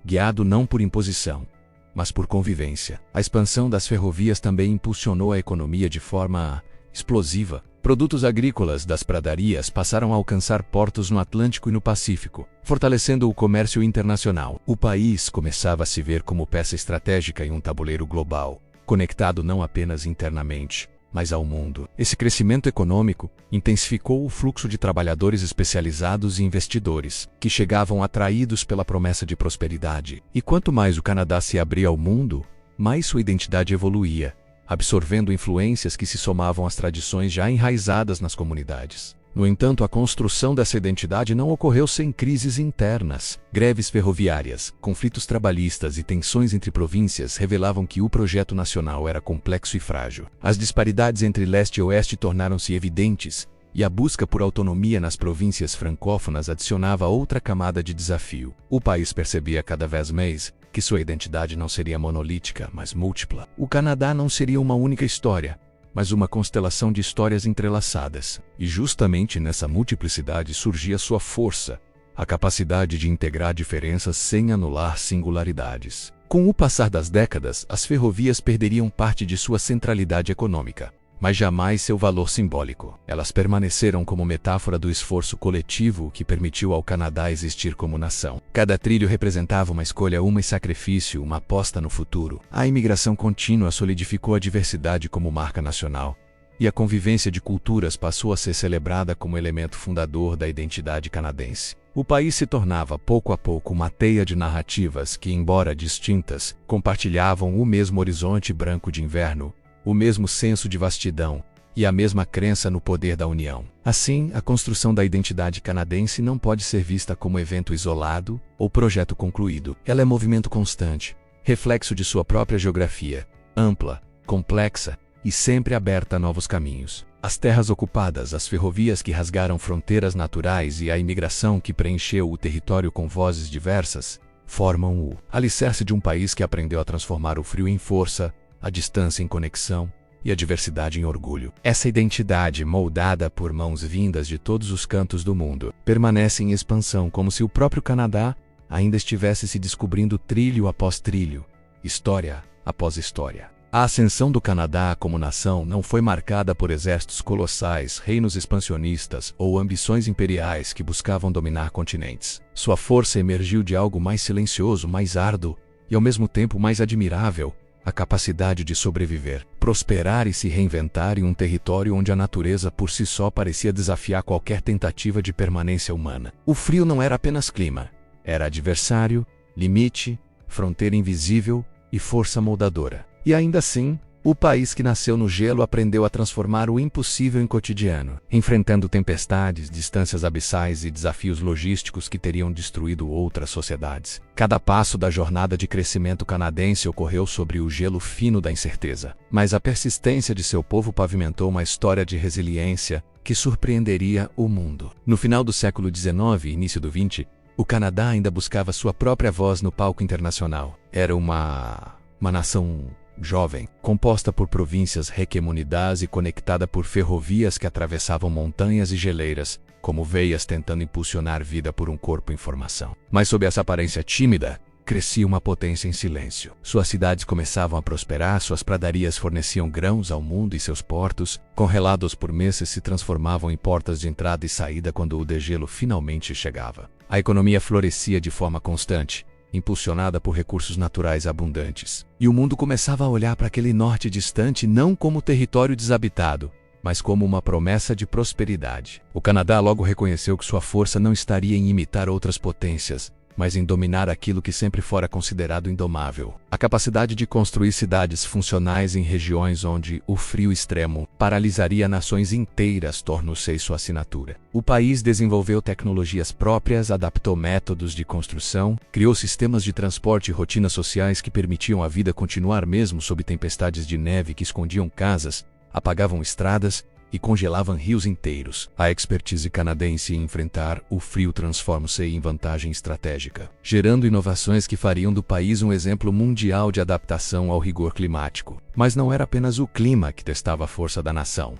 S1: guiado não por imposição, mas por convivência. A expansão das ferrovias também impulsionou a economia de forma explosiva. Produtos agrícolas das pradarias passaram a alcançar portos no Atlântico e no Pacífico, fortalecendo o comércio internacional. O país começava a se ver como peça estratégica em um tabuleiro global, conectado não apenas internamente, mas ao mundo. Esse crescimento econômico intensificou o fluxo de trabalhadores especializados e investidores, que chegavam atraídos pela promessa de prosperidade. E quanto mais o Canadá se abria ao mundo, mais sua identidade evoluía, absorvendo influências que se somavam às tradições já enraizadas nas comunidades. No entanto, a construção dessa identidade não ocorreu sem crises internas. Greves ferroviárias, conflitos trabalhistas e tensões entre províncias revelavam que o projeto nacional era complexo e frágil. As disparidades entre leste e oeste tornaram-se evidentes, e a busca por autonomia nas províncias francófonas adicionava outra camada de desafio. O país percebia cada vez mais que sua identidade não seria monolítica, mas múltipla. O Canadá não seria uma única história, mas uma constelação de histórias entrelaçadas. E justamente nessa multiplicidade surgia sua força, a capacidade de integrar diferenças sem anular singularidades. Com o passar das décadas, as ferrovias perderiam parte de sua centralidade econômica, mas jamais seu valor simbólico. Elas permaneceram como metáfora do esforço coletivo que permitiu ao Canadá existir como nação. Cada trilho representava uma escolha, um sacrifício, uma aposta no futuro. A imigração contínua solidificou a diversidade como marca nacional, e a convivência de culturas passou a ser celebrada como elemento fundador da identidade canadense. O país se tornava, pouco a pouco, uma teia de narrativas que, embora distintas, compartilhavam o mesmo horizonte branco de inverno, o mesmo senso de vastidão e a mesma crença no poder da união. Assim, a construção da identidade canadense não pode ser vista como evento isolado ou projeto concluído. Ela é movimento constante, reflexo de sua própria geografia, ampla, complexa e sempre aberta a novos caminhos. As terras ocupadas, as ferrovias que rasgaram fronteiras naturais e a imigração que preencheu o território com vozes diversas, formam o alicerce de um país que aprendeu a transformar o frio em força, a distância em conexão e a diversidade em orgulho. Essa identidade, moldada por mãos vindas de todos os cantos do mundo, permanece em expansão como se o próprio Canadá ainda estivesse se descobrindo trilho após trilho, história após história. A ascensão do Canadá como nação não foi marcada por exércitos colossais, reinos expansionistas ou ambições imperiais que buscavam dominar continentes. Sua força emergiu de algo mais silencioso, mais árduo e ao mesmo tempo mais admirável: a capacidade de sobreviver, prosperar e se reinventar em um território onde a natureza por si só parecia desafiar qualquer tentativa de permanência humana. O frio não era apenas clima, era adversário, limite, fronteira invisível e força moldadora. E ainda assim, o país que nasceu no gelo aprendeu a transformar o impossível em cotidiano, enfrentando tempestades, distâncias abissais e desafios logísticos que teriam destruído outras sociedades. Cada passo da jornada de crescimento canadense ocorreu sobre o gelo fino da incerteza, mas a persistência de seu povo pavimentou uma história de resiliência que surpreenderia o mundo. No final do século XIX e início do XX, o Canadá ainda buscava sua própria voz no palco internacional. Era uma nação jovem, composta por províncias requemunidadas e conectada por ferrovias que atravessavam montanhas e geleiras, como veias tentando impulsionar vida por um corpo em formação. Mas sob essa aparência tímida, crescia uma potência em silêncio. Suas cidades começavam a prosperar, suas pradarias forneciam grãos ao mundo e seus portos, congelados por meses, se transformavam em portas de entrada e saída quando o degelo finalmente chegava. A economia florescia de forma constante, impulsionada por recursos naturais abundantes. E o mundo começava a olhar para aquele norte distante não como território desabitado, mas como uma promessa de prosperidade. O Canadá logo reconheceu que sua força não estaria em imitar outras potências, mas em dominar aquilo que sempre fora considerado indomável. A capacidade de construir cidades funcionais em regiões onde o frio extremo paralisaria nações inteiras tornou-se sua assinatura. O país desenvolveu tecnologias próprias, adaptou métodos de construção, criou sistemas de transporte e rotinas sociais que permitiam a vida continuar mesmo sob tempestades de neve que escondiam casas, apagavam estradas e congelavam rios inteiros. A expertise canadense em enfrentar o frio transforma-se em vantagem estratégica, gerando inovações que fariam do país um exemplo mundial de adaptação ao rigor climático. Mas não era apenas o clima que testava a força da nação.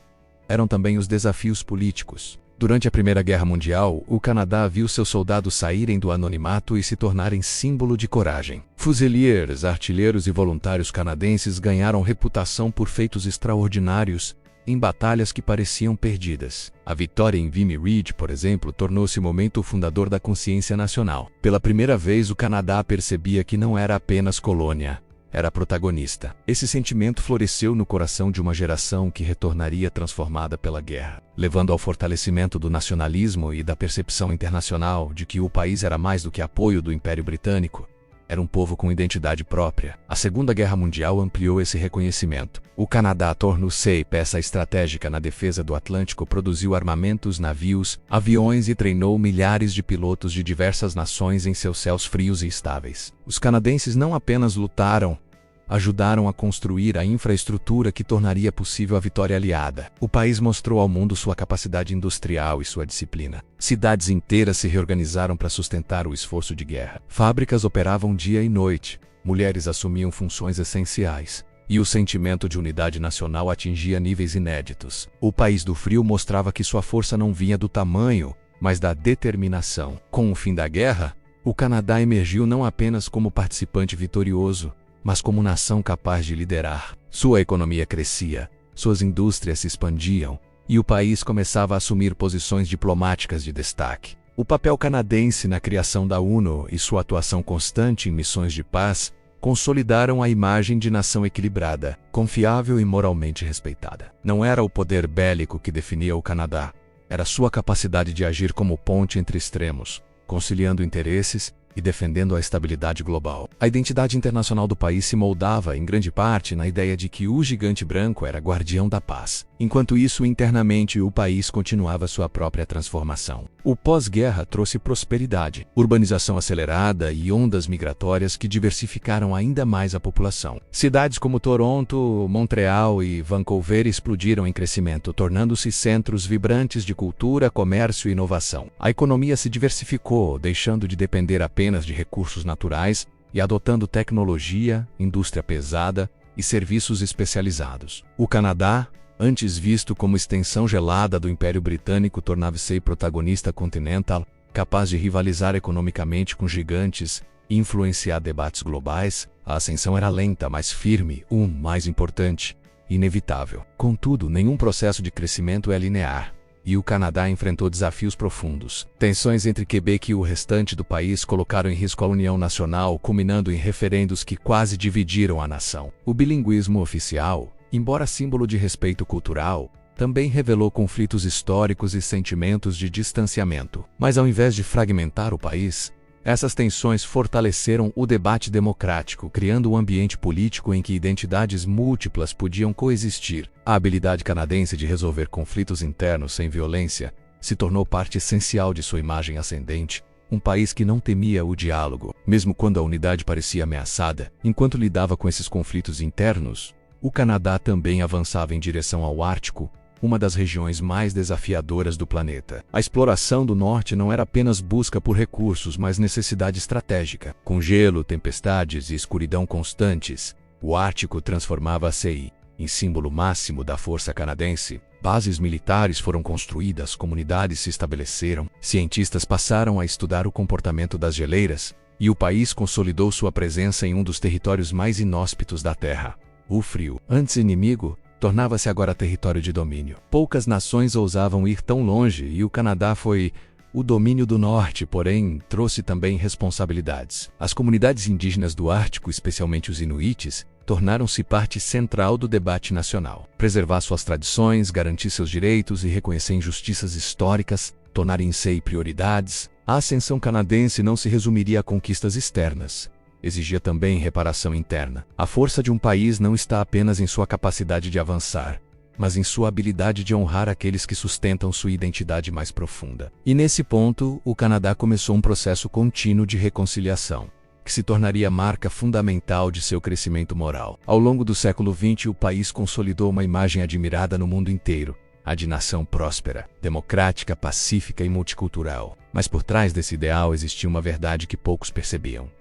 S1: Eram também os desafios políticos. Durante a Primeira Guerra Mundial, o Canadá viu seus soldados saírem do anonimato e se tornarem símbolo de coragem. Fusiliers, artilheiros e voluntários canadenses ganharam reputação por feitos extraordinários em batalhas que pareciam perdidas. A vitória em Vimy Ridge, por exemplo, tornou-se o momento fundador da consciência nacional. Pela primeira vez, o Canadá percebia que não era apenas colônia, era protagonista. Esse sentimento floresceu no coração de uma geração que retornaria transformada pela guerra, levando ao fortalecimento do nacionalismo e da percepção internacional de que o país era mais do que apoio do Império Britânico. Era um povo com identidade própria. A Segunda Guerra Mundial ampliou esse reconhecimento. O Canadá tornou-se peça estratégica na defesa do Atlântico, produziu armamentos, navios, aviões e treinou milhares de pilotos de diversas nações em seus céus frios e estáveis. Os canadenses não apenas lutaram, ajudaram a construir a infraestrutura que tornaria possível a vitória aliada. O país mostrou ao mundo sua capacidade industrial e sua disciplina. Cidades inteiras se reorganizaram para sustentar o esforço de guerra. Fábricas operavam dia e noite, mulheres assumiam funções essenciais, e o sentimento de unidade nacional atingia níveis inéditos. O país do frio mostrava que sua força não vinha do tamanho, mas da determinação. Com o fim da guerra, o Canadá emergiu não apenas como participante vitorioso, mas como nação capaz de liderar. Sua economia crescia, suas indústrias se expandiam, e o país começava a assumir posições diplomáticas de destaque. O papel canadense na criação da ONU e sua atuação constante em missões de paz consolidaram a imagem de nação equilibrada, confiável e moralmente respeitada. Não era o poder bélico que definia o Canadá, era sua capacidade de agir como ponte entre extremos, conciliando interesses e defendendo a estabilidade global. A identidade internacional do país se moldava, em grande parte, na ideia de que o gigante branco era guardião da paz. Enquanto isso, internamente, o país continuava sua própria transformação. O pós-guerra trouxe prosperidade, urbanização acelerada e ondas migratórias que diversificaram ainda mais a população. Cidades como Toronto, Montreal e Vancouver explodiram em crescimento, tornando-se centros vibrantes de cultura, comércio e inovação. A economia se diversificou, deixando de depender apenas de recursos naturais e adotando tecnologia, indústria pesada e serviços especializados. O Canadá, antes visto como extensão gelada do Império Britânico, tornava-se protagonista continental, capaz de rivalizar economicamente com gigantes e influenciar debates globais. A ascensão era lenta, mas firme, mais importante, inevitável. Contudo, nenhum processo de crescimento é linear, e o Canadá enfrentou desafios profundos. Tensões entre Quebec e o restante do país colocaram em risco a união nacional, culminando em referendos que quase dividiram a nação. O bilinguismo oficial, embora símbolo de respeito cultural, também revelou conflitos históricos e sentimentos de distanciamento. Mas ao invés de fragmentar o país, essas tensões fortaleceram o debate democrático, criando um ambiente político em que identidades múltiplas podiam coexistir. A habilidade canadense de resolver conflitos internos sem violência se tornou parte essencial de sua imagem ascendente, um país que não temia o diálogo, mesmo quando a unidade parecia ameaçada. Enquanto lidava com esses conflitos internos, o Canadá também avançava em direção ao Ártico, uma das regiões mais desafiadoras do planeta. A exploração do norte não era apenas busca por recursos, mas necessidade estratégica. Com gelo, tempestades e escuridão constantes, o Ártico transformava-se em símbolo máximo da força canadense. Bases militares foram construídas, comunidades se estabeleceram, cientistas passaram a estudar o comportamento das geleiras, e o país consolidou sua presença em um dos territórios mais inóspitos da Terra. O frio, antes inimigo, tornava-se agora território de domínio. Poucas nações ousavam ir tão longe e o Canadá foi o domínio do norte, porém trouxe também responsabilidades. As comunidades indígenas do Ártico, especialmente os inuites, tornaram-se parte central do debate nacional. Preservar suas tradições, garantir seus direitos e reconhecer injustiças históricas tornarem-se prioridades. A ascensão canadense não se resumiria a conquistas externas. Exigia também reparação interna. A força de um país não está apenas em sua capacidade de avançar, mas em sua habilidade de honrar aqueles que sustentam sua identidade mais profunda. E nesse ponto, o Canadá começou um processo contínuo de reconciliação, que se tornaria marca fundamental de seu crescimento moral. Ao longo do século XX, o país consolidou uma imagem admirada no mundo inteiro, a de nação próspera, democrática, pacífica e multicultural. Mas por trás desse ideal existia uma verdade que poucos percebiam.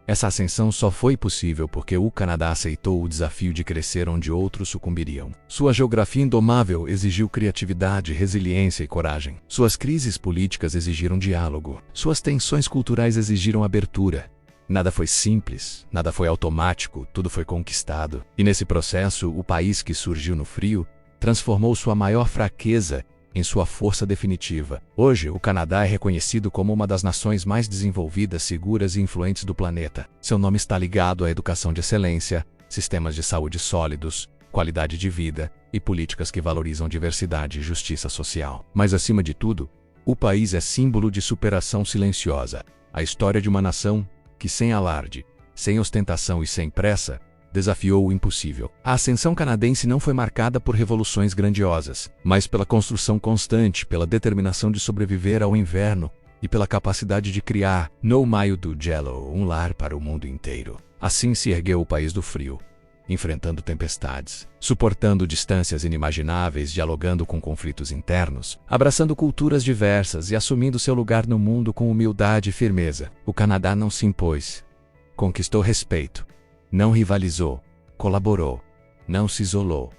S1: Essa ascensão só foi possível porque o Canadá aceitou o desafio de crescer onde outros sucumbiriam. Sua geografia indomável exigiu criatividade, resiliência e coragem. Suas crises políticas exigiram diálogo. Suas tensões culturais exigiram abertura. Nada foi simples, nada foi automático, tudo foi conquistado. E nesse processo, o país que surgiu no frio transformou sua maior fraqueza em sua força definitiva. Hoje, o Canadá é reconhecido como uma das nações mais desenvolvidas, seguras e influentes do planeta. Seu nome está ligado à educação de excelência, sistemas de saúde sólidos, qualidade de vida e políticas que valorizam diversidade e justiça social. Mas, acima de tudo, o país é símbolo de superação silenciosa. A história de uma nação que, sem alarde, sem ostentação e sem pressa, desafiou o impossível. A ascensão canadense não foi marcada por revoluções grandiosas, mas pela construção constante, pela determinação de sobreviver ao inverno e pela capacidade de criar, no maio do gelo, um lar para o mundo inteiro. Assim se ergueu o país do frio, enfrentando tempestades, suportando distâncias inimagináveis, dialogando com conflitos internos, abraçando culturas diversas e assumindo seu lugar no mundo com humildade e firmeza. O Canadá não se impôs, conquistou respeito. Não rivalizou, colaborou, não se isolou,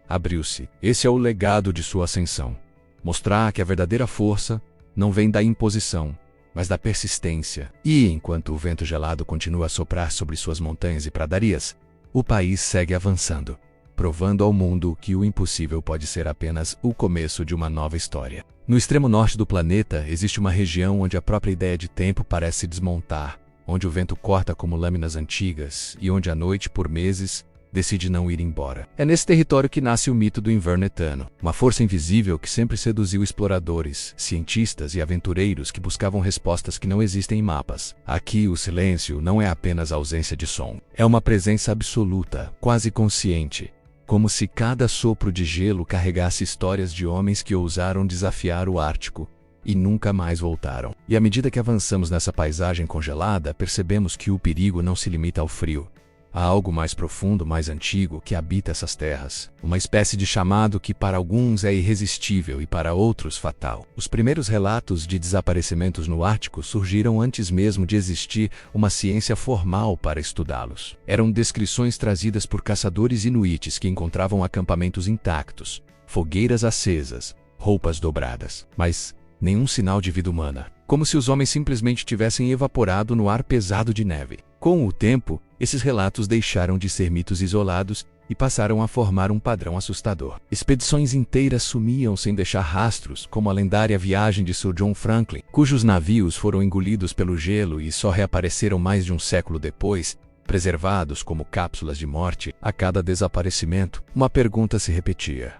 S1: abriu-se. Esse é o legado de sua ascensão. Mostrar que a verdadeira força não vem da imposição, mas da persistência. E, enquanto o vento gelado continua a soprar sobre suas montanhas e pradarias, o país segue avançando, provando ao mundo que o impossível pode ser apenas o começo de uma nova história. No extremo norte do planeta, existe uma região onde a própria ideia de tempo parece se desmontar, onde o vento corta como lâminas antigas e onde a noite, por meses, decide não ir embora. É nesse território que nasce o mito do inverno eterno, uma força invisível que sempre seduziu exploradores, cientistas e aventureiros que buscavam respostas que não existem em mapas. Aqui, o silêncio não é apenas ausência de som, é uma presença absoluta, quase consciente, como se cada sopro de gelo carregasse histórias de homens que ousaram desafiar o Ártico e nunca mais voltaram. E à medida que avançamos nessa paisagem congelada, percebemos que o perigo não se limita ao frio. Há algo mais profundo, mais antigo, que habita essas terras. Uma espécie de chamado que para alguns é irresistível e para outros fatal. Os primeiros relatos de desaparecimentos no Ártico surgiram antes mesmo de existir uma ciência formal para estudá-los. Eram descrições trazidas por caçadores inuites que encontravam acampamentos intactos, fogueiras acesas, roupas dobradas, mas nenhum sinal de vida humana. Como se os homens simplesmente tivessem evaporado no ar pesado de neve. Com o tempo, esses relatos deixaram de ser mitos isolados e passaram a formar um padrão assustador. Expedições inteiras sumiam sem deixar rastros, como a lendária viagem de Sir John Franklin, cujos navios foram engolidos pelo gelo e só reapareceram mais de um século depois, preservados como cápsulas de morte. A cada desaparecimento, uma pergunta se repetia: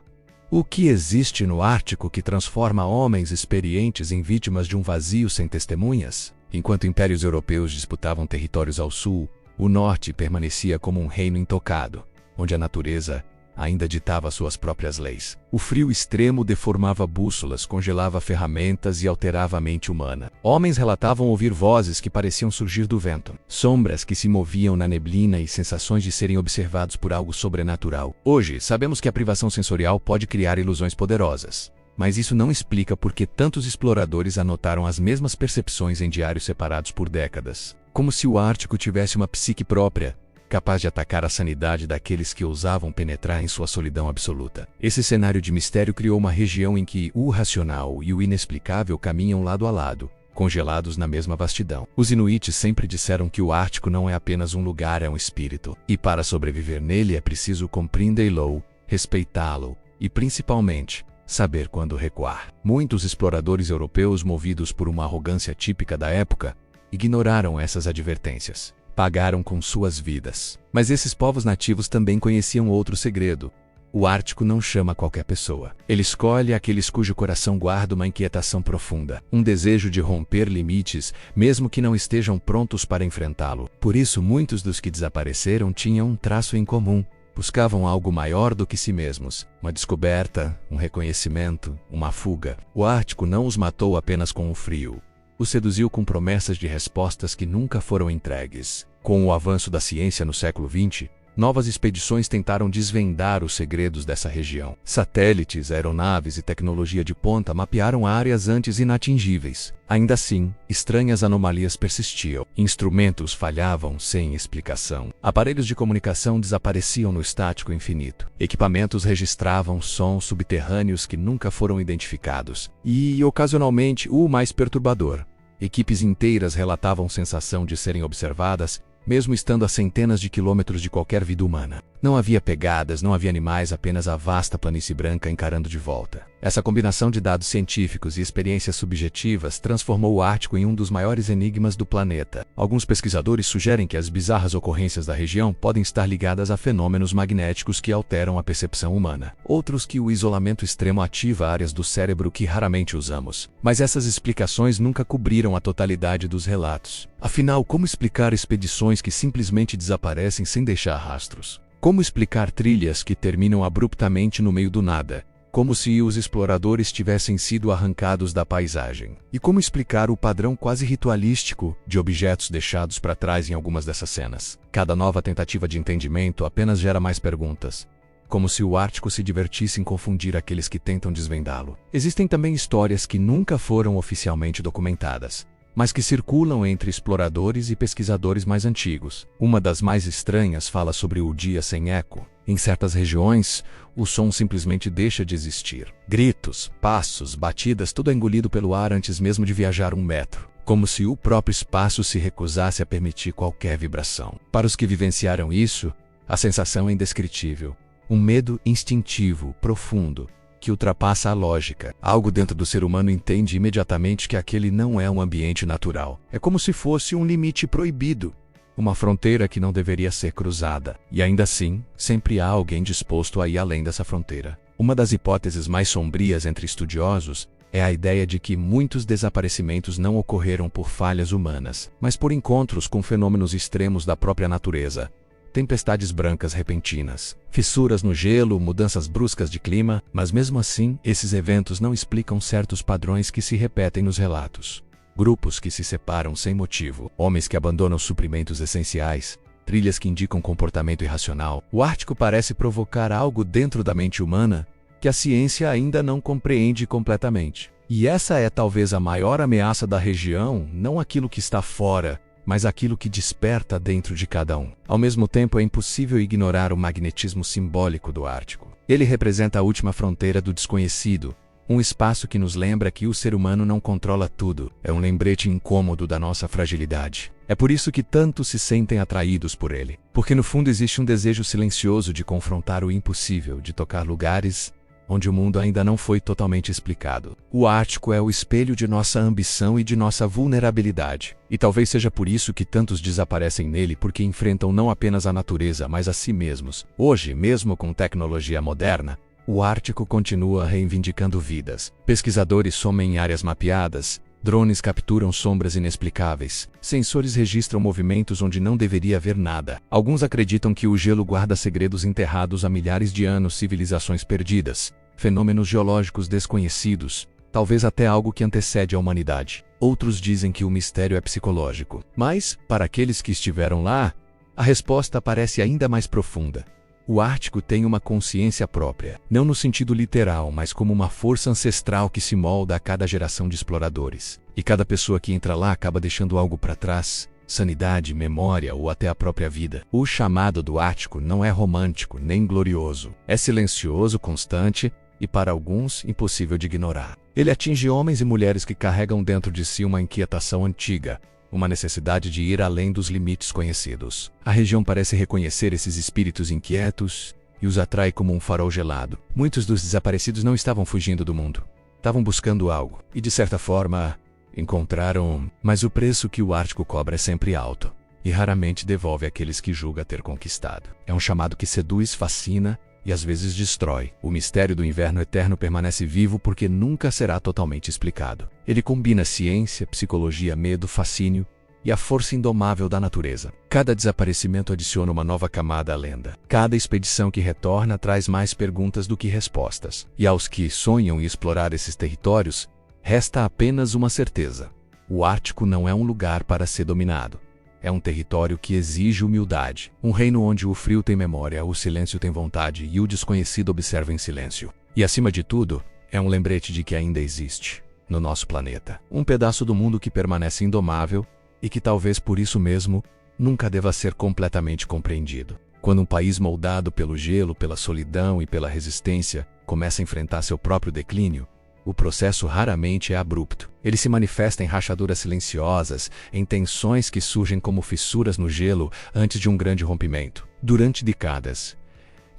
S1: o que existe no Ártico que transforma homens experientes em vítimas de um vazio sem testemunhas? Enquanto impérios europeus disputavam territórios ao sul, o norte permanecia como um reino intocado, onde a natureza ainda ditava suas próprias leis. O frio extremo deformava bússolas, congelava ferramentas e alterava a mente humana. Homens relatavam ouvir vozes que pareciam surgir do vento, sombras que se moviam na neblina e sensações de serem observados por algo sobrenatural. Hoje, sabemos que a privação sensorial pode criar ilusões poderosas. Mas isso não explica por que tantos exploradores anotaram as mesmas percepções em diários separados por décadas. Como se o Ártico tivesse uma psique própria, capaz de atacar a sanidade daqueles que ousavam penetrar em sua solidão absoluta. Esse cenário de mistério criou uma região em que o racional e o inexplicável caminham lado a lado, congelados na mesma vastidão. Os inuites sempre disseram que o Ártico não é apenas um lugar, é um espírito. E para sobreviver nele é preciso compreendê-lo, respeitá-lo e, principalmente, saber quando recuar. Muitos exploradores europeus, movidos por uma arrogância típica da época, ignoraram essas advertências. Pagaram com suas vidas. Mas esses povos nativos também conheciam outro segredo. O Ártico não chama qualquer pessoa. Ele escolhe aqueles cujo coração guarda uma inquietação profunda, um desejo de romper limites, mesmo que não estejam prontos para enfrentá-lo. Por isso, muitos dos que desapareceram tinham um traço em comum. Buscavam algo maior do que si mesmos, uma descoberta, um reconhecimento, uma fuga. O Ártico não os matou apenas com o frio. Os seduziu com promessas de respostas que nunca foram entregues. Com o avanço da ciência no século XX, novas expedições tentaram desvendar os segredos dessa região. Satélites, aeronaves e tecnologia de ponta mapearam áreas antes inatingíveis. Ainda assim, estranhas anomalias persistiam. Instrumentos falhavam sem explicação. Aparelhos de comunicação desapareciam no estático infinito. Equipamentos registravam sons subterrâneos que nunca foram identificados. E, ocasionalmente, o mais perturbador: equipes inteiras relatavam sensação de serem observadas, mesmo estando a centenas de quilômetros de qualquer vida humana. Não havia pegadas, não havia animais, apenas a vasta planície branca encarando de volta. Essa combinação de dados científicos e experiências subjetivas transformou o Ártico em um dos maiores enigmas do planeta. Alguns pesquisadores sugerem que as bizarras ocorrências da região podem estar ligadas a fenômenos magnéticos que alteram a percepção humana. Outros que o isolamento extremo ativa áreas do cérebro que raramente usamos. Mas essas explicações nunca cobriram a totalidade dos relatos. Afinal, como explicar expedições que simplesmente desaparecem sem deixar rastros? Como explicar trilhas que terminam abruptamente no meio do nada, como se os exploradores tivessem sido arrancados da paisagem? E como explicar o padrão quase ritualístico de objetos deixados para trás em algumas dessas cenas? Cada nova tentativa de entendimento apenas gera mais perguntas, como se o Ártico se divertisse em confundir aqueles que tentam desvendá-lo. Existem também histórias que nunca foram oficialmente documentadas, mas que circulam entre exploradores e pesquisadores mais antigos. Uma das mais estranhas fala sobre o dia sem eco. Em certas regiões, o som simplesmente deixa de existir. Gritos, passos, batidas, tudo é engolido pelo ar antes mesmo de viajar 1 metro. Como se o próprio espaço se recusasse a permitir qualquer vibração. Para os que vivenciaram isso, a sensação é indescritível. Um medo instintivo, profundo, que ultrapassa a lógica. Algo dentro do ser humano entende imediatamente que aquele não é um ambiente natural. É como se fosse um limite proibido, uma fronteira que não deveria ser cruzada. E ainda assim, sempre há alguém disposto a ir além dessa fronteira. Uma das hipóteses mais sombrias entre estudiosos é a ideia de que muitos desaparecimentos não ocorreram por falhas humanas, mas por encontros com fenômenos extremos da própria natureza. tempestades brancas repentinas, fissuras no gelo, mudanças bruscas de clima, mas mesmo assim, esses eventos não explicam certos padrões que se repetem nos relatos. Grupos que se separam sem motivo, homens que abandonam suprimentos essenciais, trilhas que indicam comportamento irracional. O Ártico parece provocar algo dentro da mente humana que a ciência ainda não compreende completamente. E essa é talvez a maior ameaça da região, não aquilo que está fora, mas aquilo que desperta dentro de cada um. Ao mesmo tempo, é impossível ignorar o magnetismo simbólico do Ártico. Ele representa a última fronteira do desconhecido, um espaço que nos lembra que o ser humano não controla tudo. É um lembrete incômodo da nossa fragilidade. É por isso que tantos se sentem atraídos por ele. Porque no fundo existe um desejo silencioso de confrontar o impossível, de tocar lugares onde o mundo ainda não foi totalmente explicado. O Ártico é o espelho de nossa ambição e de nossa vulnerabilidade. E talvez seja por isso que tantos desaparecem nele, porque enfrentam não apenas a natureza, mas a si mesmos. Hoje, mesmo com tecnologia moderna, o Ártico continua reivindicando vidas. Pesquisadores somem em áreas mapeadas, drones capturam sombras inexplicáveis, sensores registram movimentos onde não deveria haver nada. Alguns acreditam que o gelo guarda segredos enterrados há milhares de anos, civilizações perdidas, fenômenos geológicos desconhecidos, talvez até algo que antecede a humanidade. Outros dizem que o mistério é psicológico. Mas, para aqueles que estiveram lá, a resposta parece ainda mais profunda. O Ártico tem uma consciência própria, não no sentido literal, mas como uma força ancestral que se molda a cada geração de exploradores. E cada pessoa que entra lá acaba deixando algo para trás, sanidade, memória ou até a própria vida. O chamado do Ártico não é romântico nem glorioso. É silencioso, constante e, para alguns, impossível de ignorar. Ele atinge homens e mulheres que carregam dentro de si uma inquietação antiga, uma necessidade de ir além dos limites conhecidos. A região parece reconhecer esses espíritos inquietos e os atrai como um farol gelado. Muitos dos desaparecidos não estavam fugindo do mundo. Estavam buscando algo. E, de certa forma, encontraram. Mas o preço que o Ártico cobra é sempre alto. E raramente devolve aqueles que julga ter conquistado. É um chamado que seduz, fascina e às vezes destrói. O mistério do inverno eterno permanece vivo porque nunca será totalmente explicado. Ele combina ciência, psicologia, medo, fascínio e a força indomável da natureza. Cada desaparecimento adiciona uma nova camada à lenda. Cada expedição que retorna traz mais perguntas do que respostas. E aos que sonham em explorar esses territórios, resta apenas uma certeza: o Ártico não é um lugar para ser dominado. É um território que exige humildade. Um reino onde o frio tem memória, o silêncio tem vontade e o desconhecido observa em silêncio. E acima de tudo, é um lembrete de que ainda existe, no nosso planeta, um pedaço do mundo que permanece indomável e que talvez por isso mesmo nunca deva ser completamente compreendido. Quando um país moldado pelo gelo, pela solidão e pela resistência começa a enfrentar seu próprio declínio, o processo raramente é abrupto. Ele se manifesta em rachaduras silenciosas, em tensões que surgem como fissuras no gelo antes de um grande rompimento. Durante décadas,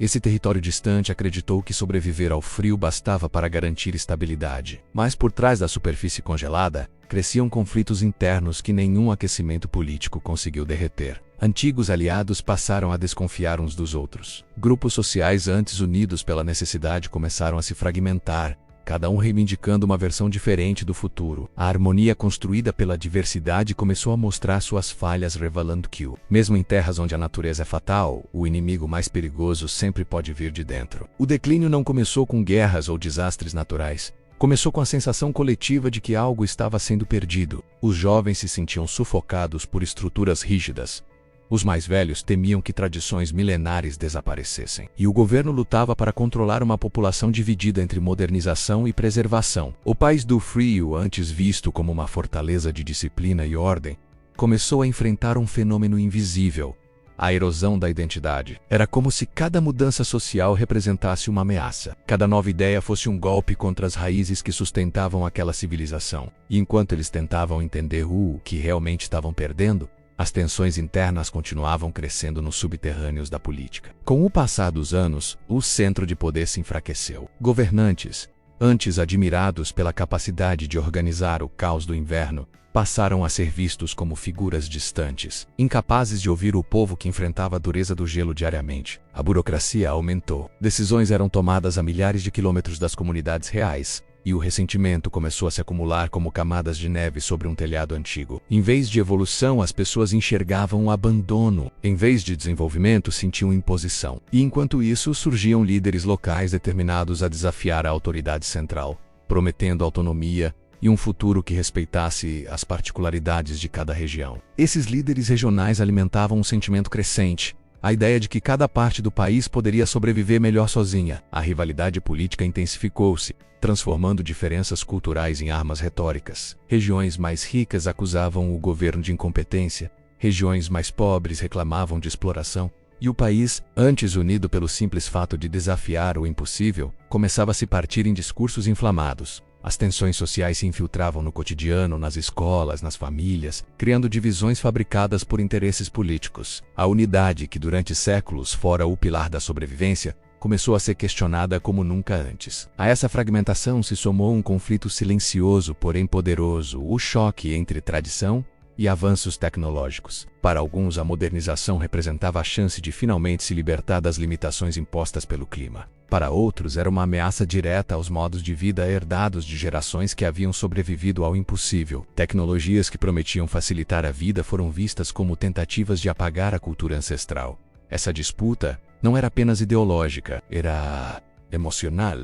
S1: esse território distante acreditou que sobreviver ao frio bastava para garantir estabilidade. Mas por trás da superfície congelada, cresciam conflitos internos que nenhum aquecimento político conseguiu derreter. Antigos aliados passaram a desconfiar uns dos outros. Grupos sociais antes unidos pela necessidade começaram a se fragmentar, cada um reivindicando uma versão diferente do futuro. A harmonia construída pela diversidade começou a mostrar suas falhas, revelando que, mesmo em terras onde a natureza é fatal, o inimigo mais perigoso sempre pode vir de dentro. O declínio não começou com guerras ou desastres naturais. Começou com a sensação coletiva de que algo estava sendo perdido. Os jovens se sentiam sufocados por estruturas rígidas. Os mais velhos temiam que tradições milenares desaparecessem. E o governo lutava para controlar uma população dividida entre modernização e preservação. O país do frio, antes visto como uma fortaleza de disciplina e ordem, começou a enfrentar um fenômeno invisível: a erosão da identidade. Era como se cada mudança social representasse uma ameaça. Cada nova ideia fosse um golpe contra as raízes que sustentavam aquela civilização. E enquanto eles tentavam entender o que realmente estavam perdendo, as tensões internas continuavam crescendo nos subterrâneos da política. Com o passar dos anos, o centro de poder se enfraqueceu. Governantes, antes admirados pela capacidade de organizar o caos do inverno, passaram a ser vistos como figuras distantes, incapazes de ouvir o povo que enfrentava a dureza do gelo diariamente. A burocracia aumentou. Decisões eram tomadas a milhares de quilômetros das comunidades reais, e o ressentimento começou a se acumular como camadas de neve sobre um telhado antigo. Em vez de evolução, as pessoas enxergavam o abandono. Em vez de desenvolvimento, sentiam imposição. E enquanto isso, surgiam líderes locais determinados a desafiar a autoridade central, prometendo autonomia e um futuro que respeitasse as particularidades de cada região. Esses líderes regionais alimentavam um sentimento crescente, a ideia de que cada parte do país poderia sobreviver melhor sozinha. A rivalidade política intensificou-se, transformando diferenças culturais em armas retóricas. Regiões mais ricas acusavam o governo de incompetência, regiões mais pobres reclamavam de exploração, e o país, antes unido pelo simples fato de desafiar o impossível, começava a se partir em discursos inflamados. As tensões sociais se infiltravam no cotidiano, nas escolas, nas famílias, criando divisões fabricadas por interesses políticos. A unidade, que durante séculos fora o pilar da sobrevivência, começou a ser questionada como nunca antes. A essa fragmentação se somou um conflito silencioso, porém poderoso, o choque entre tradição e avanços tecnológicos. Para alguns, a modernização representava a chance de finalmente se libertar das limitações impostas pelo clima. Para outros, era uma ameaça direta aos modos de vida herdados de gerações que haviam sobrevivido ao impossível. Tecnologias que prometiam facilitar a vida foram vistas como tentativas de apagar a cultura ancestral. Essa disputa não era apenas ideológica, era emocional.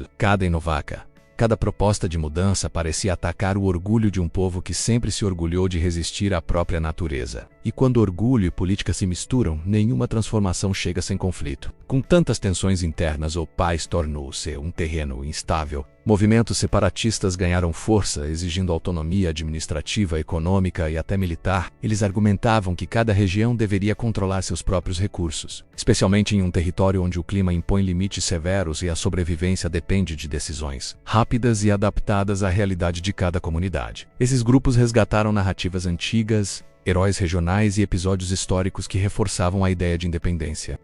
S1: Cada proposta de mudança parecia atacar o orgulho de um povo que sempre se orgulhou de resistir à própria natureza. E quando orgulho e política se misturam, nenhuma transformação chega sem conflito. Com tantas tensões internas, o país tornou-se um terreno instável. Movimentos separatistas ganharam força, exigindo autonomia administrativa, econômica e até militar. Eles argumentavam que cada região deveria controlar seus próprios recursos, especialmente em um território onde o clima impõe limites severos e a sobrevivência depende de decisões rápidas e adaptadas à realidade de cada comunidade. Esses grupos resgataram narrativas antigas, heróis regionais e episódios históricos que reforçavam a ideia de independência.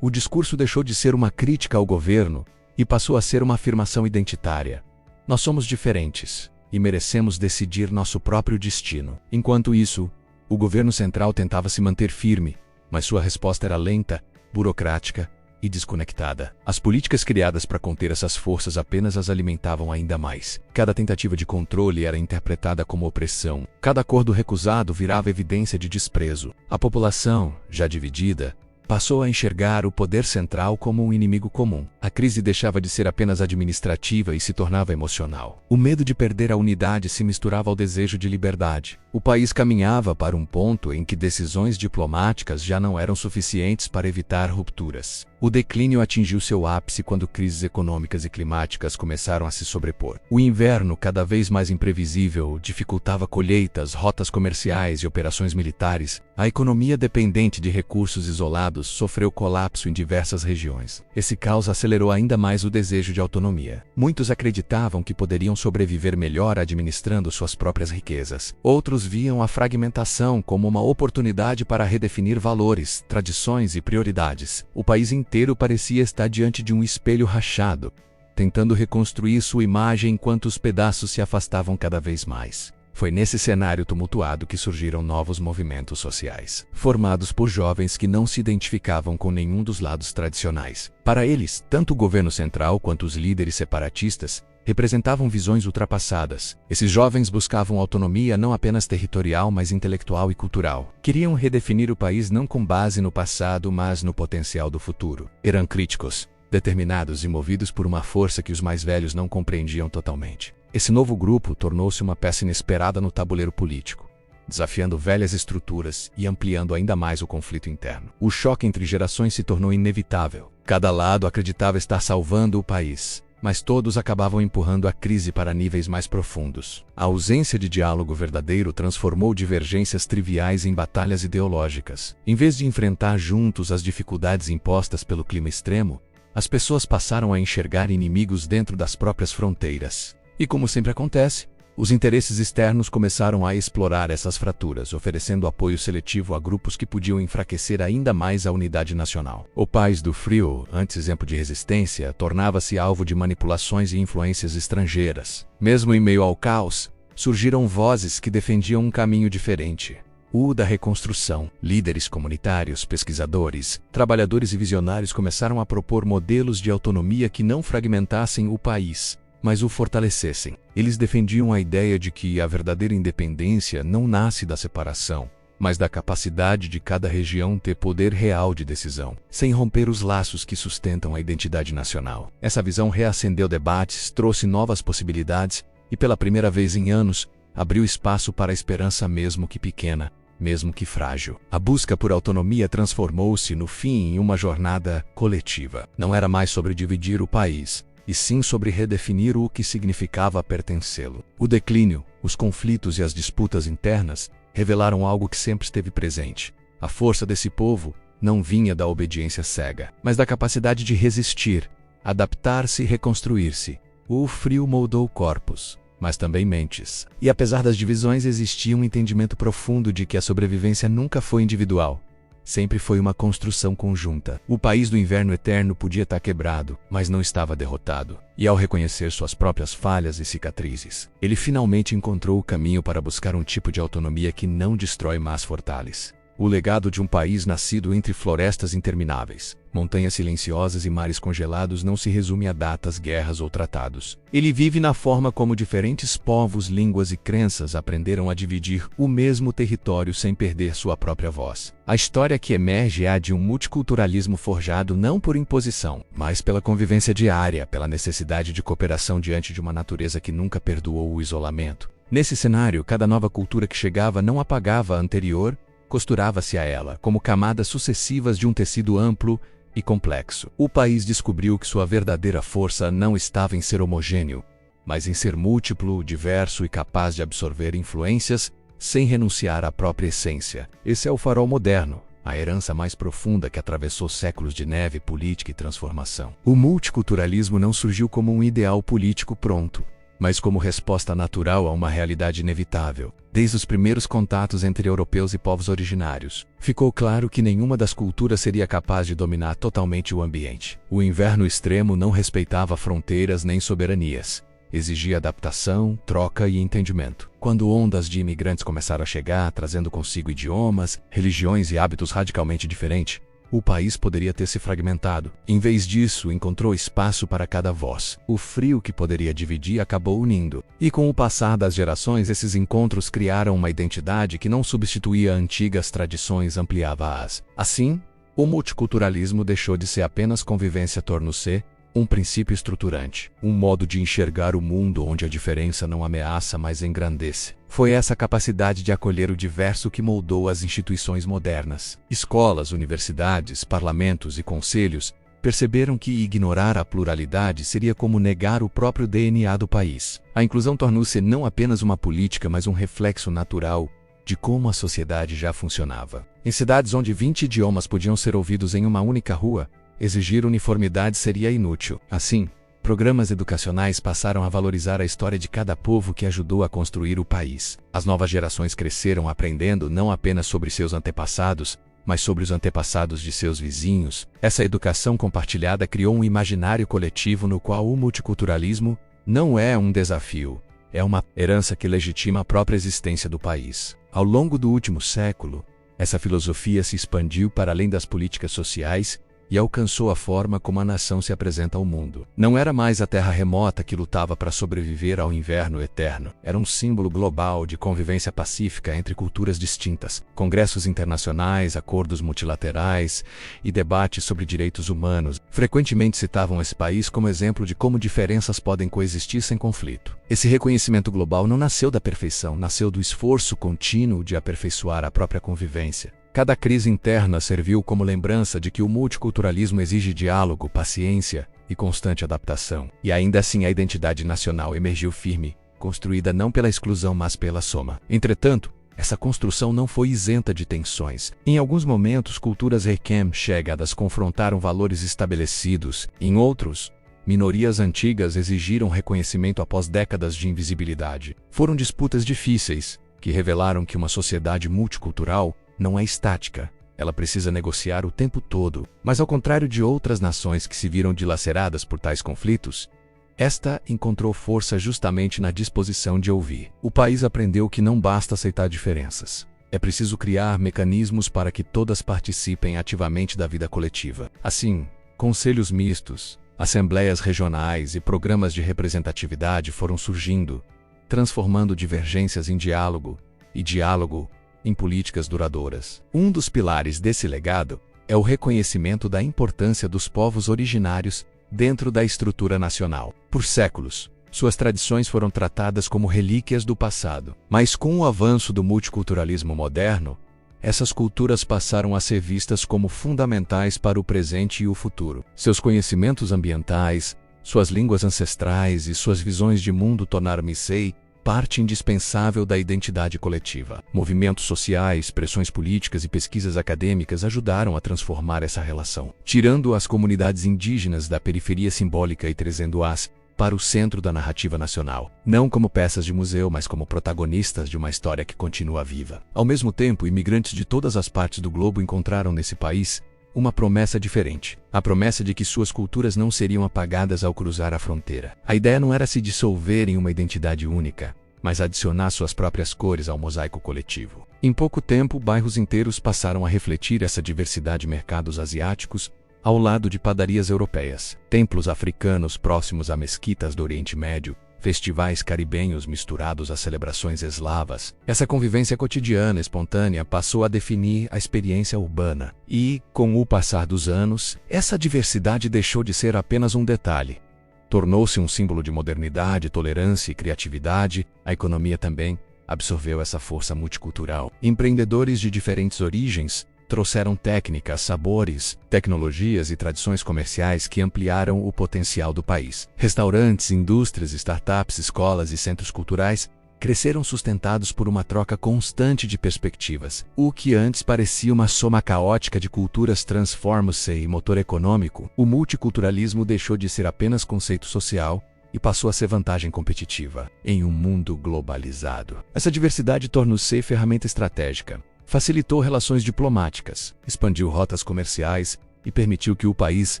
S1: O discurso deixou de ser uma crítica ao governo e passou a ser uma afirmação identitária. Nós somos diferentes e merecemos decidir nosso próprio destino. Enquanto isso, o governo central tentava se manter firme, mas sua resposta era lenta, burocrática e desconectada. As políticas criadas para conter essas forças apenas as alimentavam ainda mais. Cada tentativa de controle era interpretada como opressão. Cada acordo recusado virava evidência de desprezo. A população, já dividida, passou a enxergar o poder central como um inimigo comum. A crise deixava de ser apenas administrativa e se tornava emocional. O medo de perder a unidade se misturava ao desejo de liberdade. O país caminhava para um ponto em que decisões diplomáticas já não eram suficientes para evitar rupturas. O declínio atingiu seu ápice quando crises econômicas e climáticas começaram a se sobrepor. O inverno, cada vez mais imprevisível, dificultava colheitas, rotas comerciais e operações militares. A economia dependente de recursos isolados sofreu colapso em diversas regiões. Esse caos acelerou ainda mais o desejo de autonomia. Muitos acreditavam que poderiam sobreviver melhor administrando suas próprias riquezas. Outros viam a fragmentação como uma oportunidade para redefinir valores, tradições e prioridades. O país inteiro parecia estar diante de um espelho rachado, tentando reconstruir sua imagem enquanto os pedaços se afastavam cada vez mais. Foi nesse cenário tumultuado que surgiram novos movimentos sociais, formados por jovens que não se identificavam com nenhum dos lados tradicionais. Para eles, tanto o governo central quanto os líderes separatistas representavam visões ultrapassadas. Esses jovens buscavam autonomia não apenas territorial, mas intelectual e cultural. Queriam redefinir o país não com base no passado, mas no potencial do futuro. Eram críticos, determinados e movidos por uma força que os mais velhos não compreendiam totalmente. Esse novo grupo tornou-se uma peça inesperada no tabuleiro político, desafiando velhas estruturas e ampliando ainda mais o conflito interno. O choque entre gerações se tornou inevitável. Cada lado acreditava estar salvando o país, mas todos acabavam empurrando a crise para níveis mais profundos. A ausência de diálogo verdadeiro transformou divergências triviais em batalhas ideológicas. Em vez de enfrentar juntos as dificuldades impostas pelo clima extremo, as pessoas passaram a enxergar inimigos dentro das próprias fronteiras. E como sempre acontece, os interesses externos começaram a explorar essas fraturas, oferecendo apoio seletivo a grupos que podiam enfraquecer ainda mais a unidade nacional. O país do frio, antes exemplo de resistência, tornava-se alvo de manipulações e influências estrangeiras. Mesmo em meio ao caos, surgiram vozes que defendiam um caminho diferente. O da reconstrução. Líderes comunitários, pesquisadores, trabalhadores e visionários começaram a propor modelos de autonomia que não fragmentassem o país, mas o fortalecessem. Eles defendiam a ideia de que a verdadeira independência não nasce da separação, mas da capacidade de cada região ter poder real de decisão, sem romper os laços que sustentam a identidade nacional. Essa visão reacendeu debates, trouxe novas possibilidades e, pela primeira vez em anos, abriu espaço para a esperança, mesmo que pequena, mesmo que frágil. A busca por autonomia transformou-se, no fim, em uma jornada coletiva. Não era mais sobre dividir o país, e sim sobre redefinir o que significava pertencê-lo. O declínio, os conflitos e as disputas internas revelaram algo que sempre esteve presente. A força desse povo não vinha da obediência cega, mas da capacidade de resistir, adaptar-se e reconstruir-se. O frio moldou corpos, mas também mentes. E apesar das divisões, existia um entendimento profundo de que a sobrevivência nunca foi individual. Sempre foi uma construção conjunta. O país do inverno eterno podia estar quebrado, mas não estava derrotado. E ao reconhecer suas próprias falhas e cicatrizes, ele finalmente encontrou o caminho para buscar um tipo de autonomia que não destrói, mas fortalece. O legado de um país nascido entre florestas intermináveis, montanhas silenciosas e mares congelados não se resume a datas, guerras ou tratados. Ele vive na forma como diferentes povos, línguas e crenças aprenderam a dividir o mesmo território sem perder sua própria voz. A história que emerge é a de um multiculturalismo forjado não por imposição, mas pela convivência diária, pela necessidade de cooperação diante de uma natureza que nunca perdoou o isolamento. Nesse cenário, cada nova cultura que chegava não apagava a anterior, costurava-se a ela, como camadas sucessivas de um tecido amplo e complexo. O país descobriu que sua verdadeira força não estava em ser homogêneo, mas em ser múltiplo, diverso e capaz de absorver influências sem renunciar à própria essência. Esse é o farol moderno, a herança mais profunda que atravessou séculos de neve, política e transformação. O multiculturalismo não surgiu como um ideal político pronto, mas como resposta natural a uma realidade inevitável. Desde os primeiros contatos entre europeus e povos originários, ficou claro que nenhuma das culturas seria capaz de dominar totalmente o ambiente. O inverno extremo não respeitava fronteiras nem soberanias. Exigia adaptação, troca e entendimento. Quando ondas de imigrantes começaram a chegar, trazendo consigo idiomas, religiões e hábitos radicalmente diferentes, o país poderia ter se fragmentado. Em vez disso, encontrou espaço para cada voz. O frio que poderia dividir acabou unindo. E com o passar das gerações, esses encontros criaram uma identidade que não substituía antigas tradições, ampliava-as. Assim, o multiculturalismo deixou de ser apenas convivência, tornou-se um princípio estruturante, um modo de enxergar o mundo onde a diferença não ameaça, mas engrandece. Foi essa capacidade de acolher o diverso que moldou as instituições modernas. Escolas, universidades, parlamentos e conselhos perceberam que ignorar a pluralidade seria como negar o próprio DNA do país. A inclusão tornou-se não apenas uma política, mas um reflexo natural de como a sociedade já funcionava. Em cidades onde 20 idiomas podiam ser ouvidos em uma única rua, exigir uniformidade seria inútil. Assim, programas educacionais passaram a valorizar a história de cada povo que ajudou a construir o país. As novas gerações cresceram aprendendo não apenas sobre seus antepassados, mas sobre os antepassados de seus vizinhos. Essa educação compartilhada criou um imaginário coletivo no qual o multiculturalismo não é um desafio, é uma herança que legitima a própria existência do país. Ao longo do último século, essa filosofia se expandiu para além das políticas sociais e alcançou a forma como a nação se apresenta ao mundo. Não era mais a terra remota que lutava para sobreviver ao inverno eterno. Era um símbolo global de convivência pacífica entre culturas distintas, congressos internacionais, acordos multilaterais e debates sobre direitos humanos. Frequentemente citavam esse país como exemplo de como diferenças podem coexistir sem conflito. Esse reconhecimento global não nasceu da perfeição, nasceu do esforço contínuo de aperfeiçoar a própria convivência. Cada crise interna serviu como lembrança de que o multiculturalismo exige diálogo, paciência e constante adaptação. E ainda assim a identidade nacional emergiu firme, construída não pela exclusão, mas pela soma. Entretanto, essa construção não foi isenta de tensões. Em alguns momentos, culturas recém-chegadas confrontaram valores estabelecidos. Em outros, minorias antigas exigiram reconhecimento após décadas de invisibilidade. Foram disputas difíceis, que revelaram que uma sociedade multicultural não é estática, ela precisa negociar o tempo todo. Mas ao contrário de outras nações que se viram dilaceradas por tais conflitos, esta encontrou força justamente na disposição de ouvir. O país aprendeu que não basta aceitar diferenças. É preciso criar mecanismos para que todas participem ativamente da vida coletiva. Assim, conselhos mistos, Assembleias regionais e programas de representatividade foram surgindo, transformando divergências em diálogo e diálogo em políticas duradouras. Um dos pilares desse legado é o reconhecimento da importância dos povos originários dentro da estrutura nacional. Por séculos, suas tradições foram tratadas como relíquias do passado. Mas com o avanço do multiculturalismo moderno, essas culturas passaram a ser vistas como fundamentais para o presente e o futuro. Seus conhecimentos ambientais, suas línguas ancestrais e suas visões de mundo tornaram-se parte indispensável da identidade coletiva. Movimentos sociais, pressões políticas e pesquisas acadêmicas ajudaram a transformar essa relação, tirando as comunidades indígenas da periferia simbólica e trazendo-as para o centro da narrativa nacional, não como peças de museu, mas como protagonistas de uma história que continua viva. Ao mesmo tempo, imigrantes de todas as partes do globo encontraram nesse país uma promessa diferente. A promessa de que suas culturas não seriam apagadas ao cruzar a fronteira. A ideia não era se dissolver em uma identidade única, mas adicionar suas próprias cores ao mosaico coletivo. Em pouco tempo, bairros inteiros passaram a refletir essa diversidade. Mercados asiáticos ao lado de padarias europeias, templos africanos próximos a mesquitas do Oriente Médio, festivais caribenhos misturados a celebrações eslavas. Essa convivência cotidiana espontânea passou a definir a experiência urbana. E, com o passar dos anos, essa diversidade deixou de ser apenas um detalhe. Tornou-se um símbolo de modernidade, tolerância e criatividade. A economia também absorveu essa força multicultural. Empreendedores de diferentes origens trouxeram técnicas, sabores, tecnologias e tradições comerciais que ampliaram o potencial do país. Restaurantes, indústrias, startups, escolas e centros culturais cresceram sustentados por uma troca constante de perspectivas. O que antes parecia uma soma caótica de culturas transforma-se em motor econômico. O multiculturalismo deixou de ser apenas conceito social e passou a ser vantagem competitiva em um mundo globalizado. Essa diversidade tornou-se ferramenta estratégica. Facilitou relações diplomáticas, expandiu rotas comerciais e permitiu que o país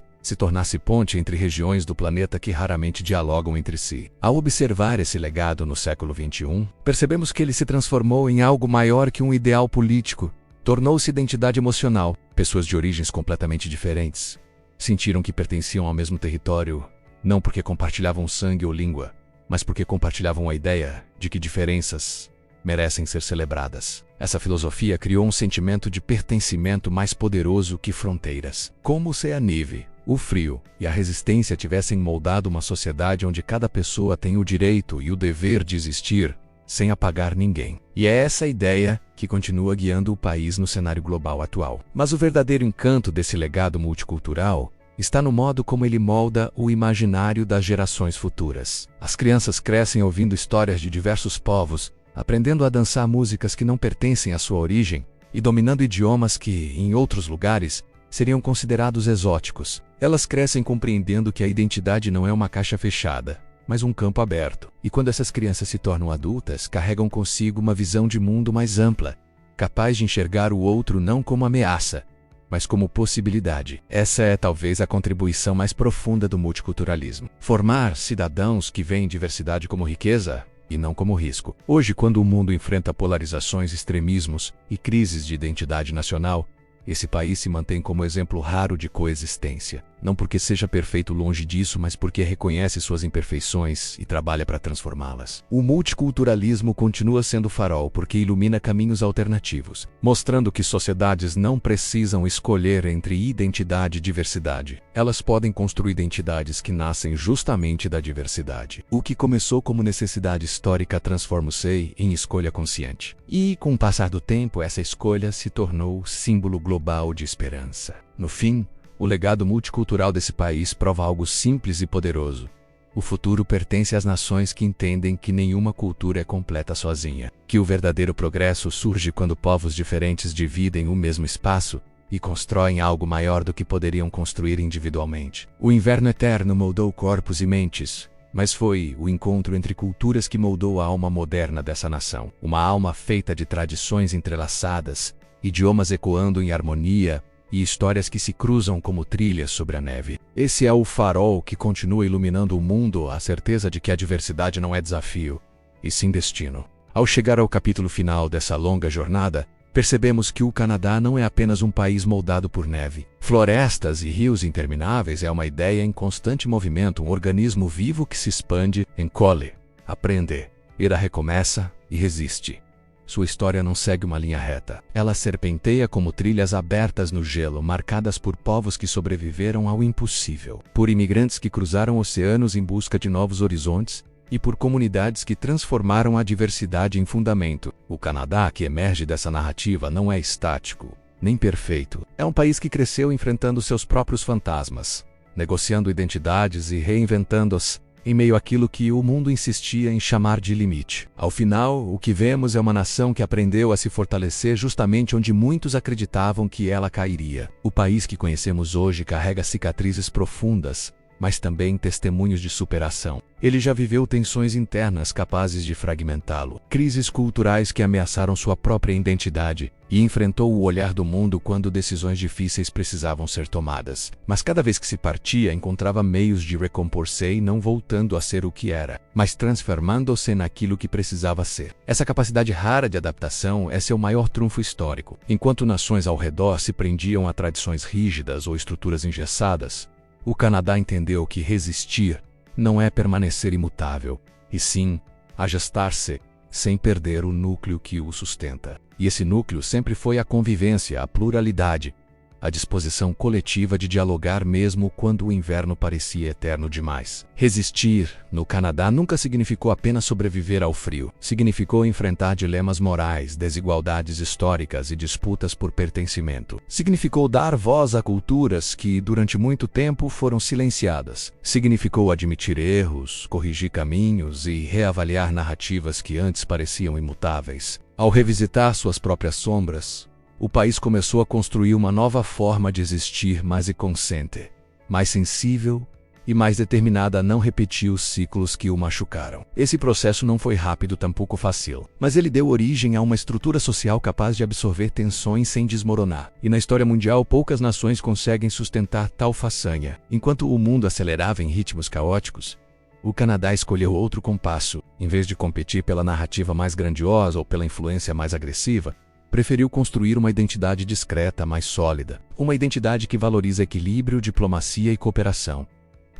S1: se tornasse ponte entre regiões do planeta que raramente dialogam entre si. Ao observar esse legado no século XXI, percebemos que ele se transformou em algo maior que um ideal político. Tornou-se identidade emocional. Pessoas de origens completamente diferentes sentiram que pertenciam ao mesmo território, não porque compartilhavam sangue ou língua, mas porque compartilhavam a ideia de que diferenças merecem ser celebradas. Essa filosofia criou um sentimento de pertencimento mais poderoso que fronteiras. Como se a neve, o frio e a resistência tivessem moldado uma sociedade onde cada pessoa tem o direito e o dever de existir, sem apagar ninguém. E é essa ideia que continua guiando o país no cenário global atual. Mas o verdadeiro encanto desse legado multicultural está no modo como ele molda o imaginário das gerações futuras. As crianças crescem ouvindo histórias de diversos povos, aprendendo a dançar músicas que não pertencem à sua origem e dominando idiomas que, em outros lugares, seriam considerados exóticos. Elas crescem compreendendo que a identidade não é uma caixa fechada, mas um campo aberto. E quando essas crianças se tornam adultas, carregam consigo uma visão de mundo mais ampla, capaz de enxergar o outro não como ameaça, mas como possibilidade. Essa é talvez a contribuição mais profunda do multiculturalismo. Formar cidadãos que veem diversidade como riqueza e não como risco. Hoje, quando o mundo enfrenta polarizações, extremismos e crises de identidade nacional, esse país se mantém como exemplo raro de coexistência. Não porque seja perfeito longe disso, mas porque reconhece suas imperfeições e trabalha para transformá-las. O multiculturalismo continua sendo farol porque ilumina caminhos alternativos, mostrando que sociedades não precisam escolher entre identidade e diversidade. Elas podem construir identidades que nascem justamente da diversidade. O que começou como necessidade histórica transforma-se em escolha consciente. E, com o passar do tempo, essa escolha se tornou símbolo global de esperança. No fim, o legado multicultural desse país prova algo simples e poderoso. O futuro pertence às nações que entendem que nenhuma cultura é completa sozinha, que o verdadeiro progresso surge quando povos diferentes dividem o mesmo espaço e constroem algo maior do que poderiam construir individualmente. O inverno eterno moldou corpos e mentes, mas foi o encontro entre culturas que moldou a alma moderna dessa nação. Uma alma feita de tradições entrelaçadas, idiomas ecoando em harmonia e histórias que se cruzam como trilhas sobre a neve. Esse é o farol que continua iluminando o mundo, a certeza de que a diversidade não é desafio, e sim destino. Ao chegar ao capítulo final dessa longa jornada, percebemos que o Canadá não é apenas um país moldado por neve, florestas e rios intermináveis. É uma ideia em constante movimento, um organismo vivo que se expande, encolhe, aprende, ira recomeça e resiste. Sua história não segue uma linha reta. Ela serpenteia como trilhas abertas no gelo, marcadas por povos que sobreviveram ao impossível, por imigrantes que cruzaram oceanos em busca de novos horizontes e por comunidades que transformaram a diversidade em fundamento. O Canadá que emerge dessa narrativa não é estático, nem perfeito. É um país que cresceu enfrentando seus próprios fantasmas, negociando identidades e reinventando-as em meio àquilo que o mundo insistia em chamar de limite. Ao final, o que vemos é uma nação que aprendeu a se fortalecer justamente onde muitos acreditavam que ela cairia. O país que conhecemos hoje carrega cicatrizes profundas, mas também testemunhos de superação. Ele já viveu tensões internas capazes de fragmentá-lo, crises culturais que ameaçaram sua própria identidade, e enfrentou o olhar do mundo quando decisões difíceis precisavam ser tomadas. Mas cada vez que se partia, encontrava meios de recompor-se, não voltando a ser o que era, mas transformando-se naquilo que precisava ser. Essa capacidade rara de adaptação é seu maior trunfo histórico. Enquanto nações ao redor se prendiam a tradições rígidas ou estruturas engessadas, o Canadá entendeu que resistir não é permanecer imutável, e sim ajustar-se sem perder o núcleo que o sustenta. E esse núcleo sempre foi a convivência, a pluralidade, a disposição coletiva de dialogar mesmo quando o inverno parecia eterno demais. Resistir, no Canadá, nunca significou apenas sobreviver ao frio. Significou enfrentar dilemas morais, desigualdades históricas e disputas por pertencimento. Significou dar voz a culturas que, durante muito tempo, foram silenciadas. Significou admitir erros, corrigir caminhos e reavaliar narrativas que antes pareciam imutáveis. Ao revisitar suas próprias sombras, o país começou a construir uma nova forma de existir mais consciente, mais sensível e mais determinada a não repetir os ciclos que o machucaram. Esse processo não foi rápido, tampouco fácil, mas ele deu origem a uma estrutura social capaz de absorver tensões sem desmoronar. E na história mundial, poucas nações conseguem sustentar tal façanha. Enquanto o mundo acelerava em ritmos caóticos, o Canadá escolheu outro compasso. Em vez de competir pela narrativa mais grandiosa ou pela influência mais agressiva, preferiu construir uma identidade discreta, mais sólida. Uma identidade que valoriza equilíbrio, diplomacia e cooperação.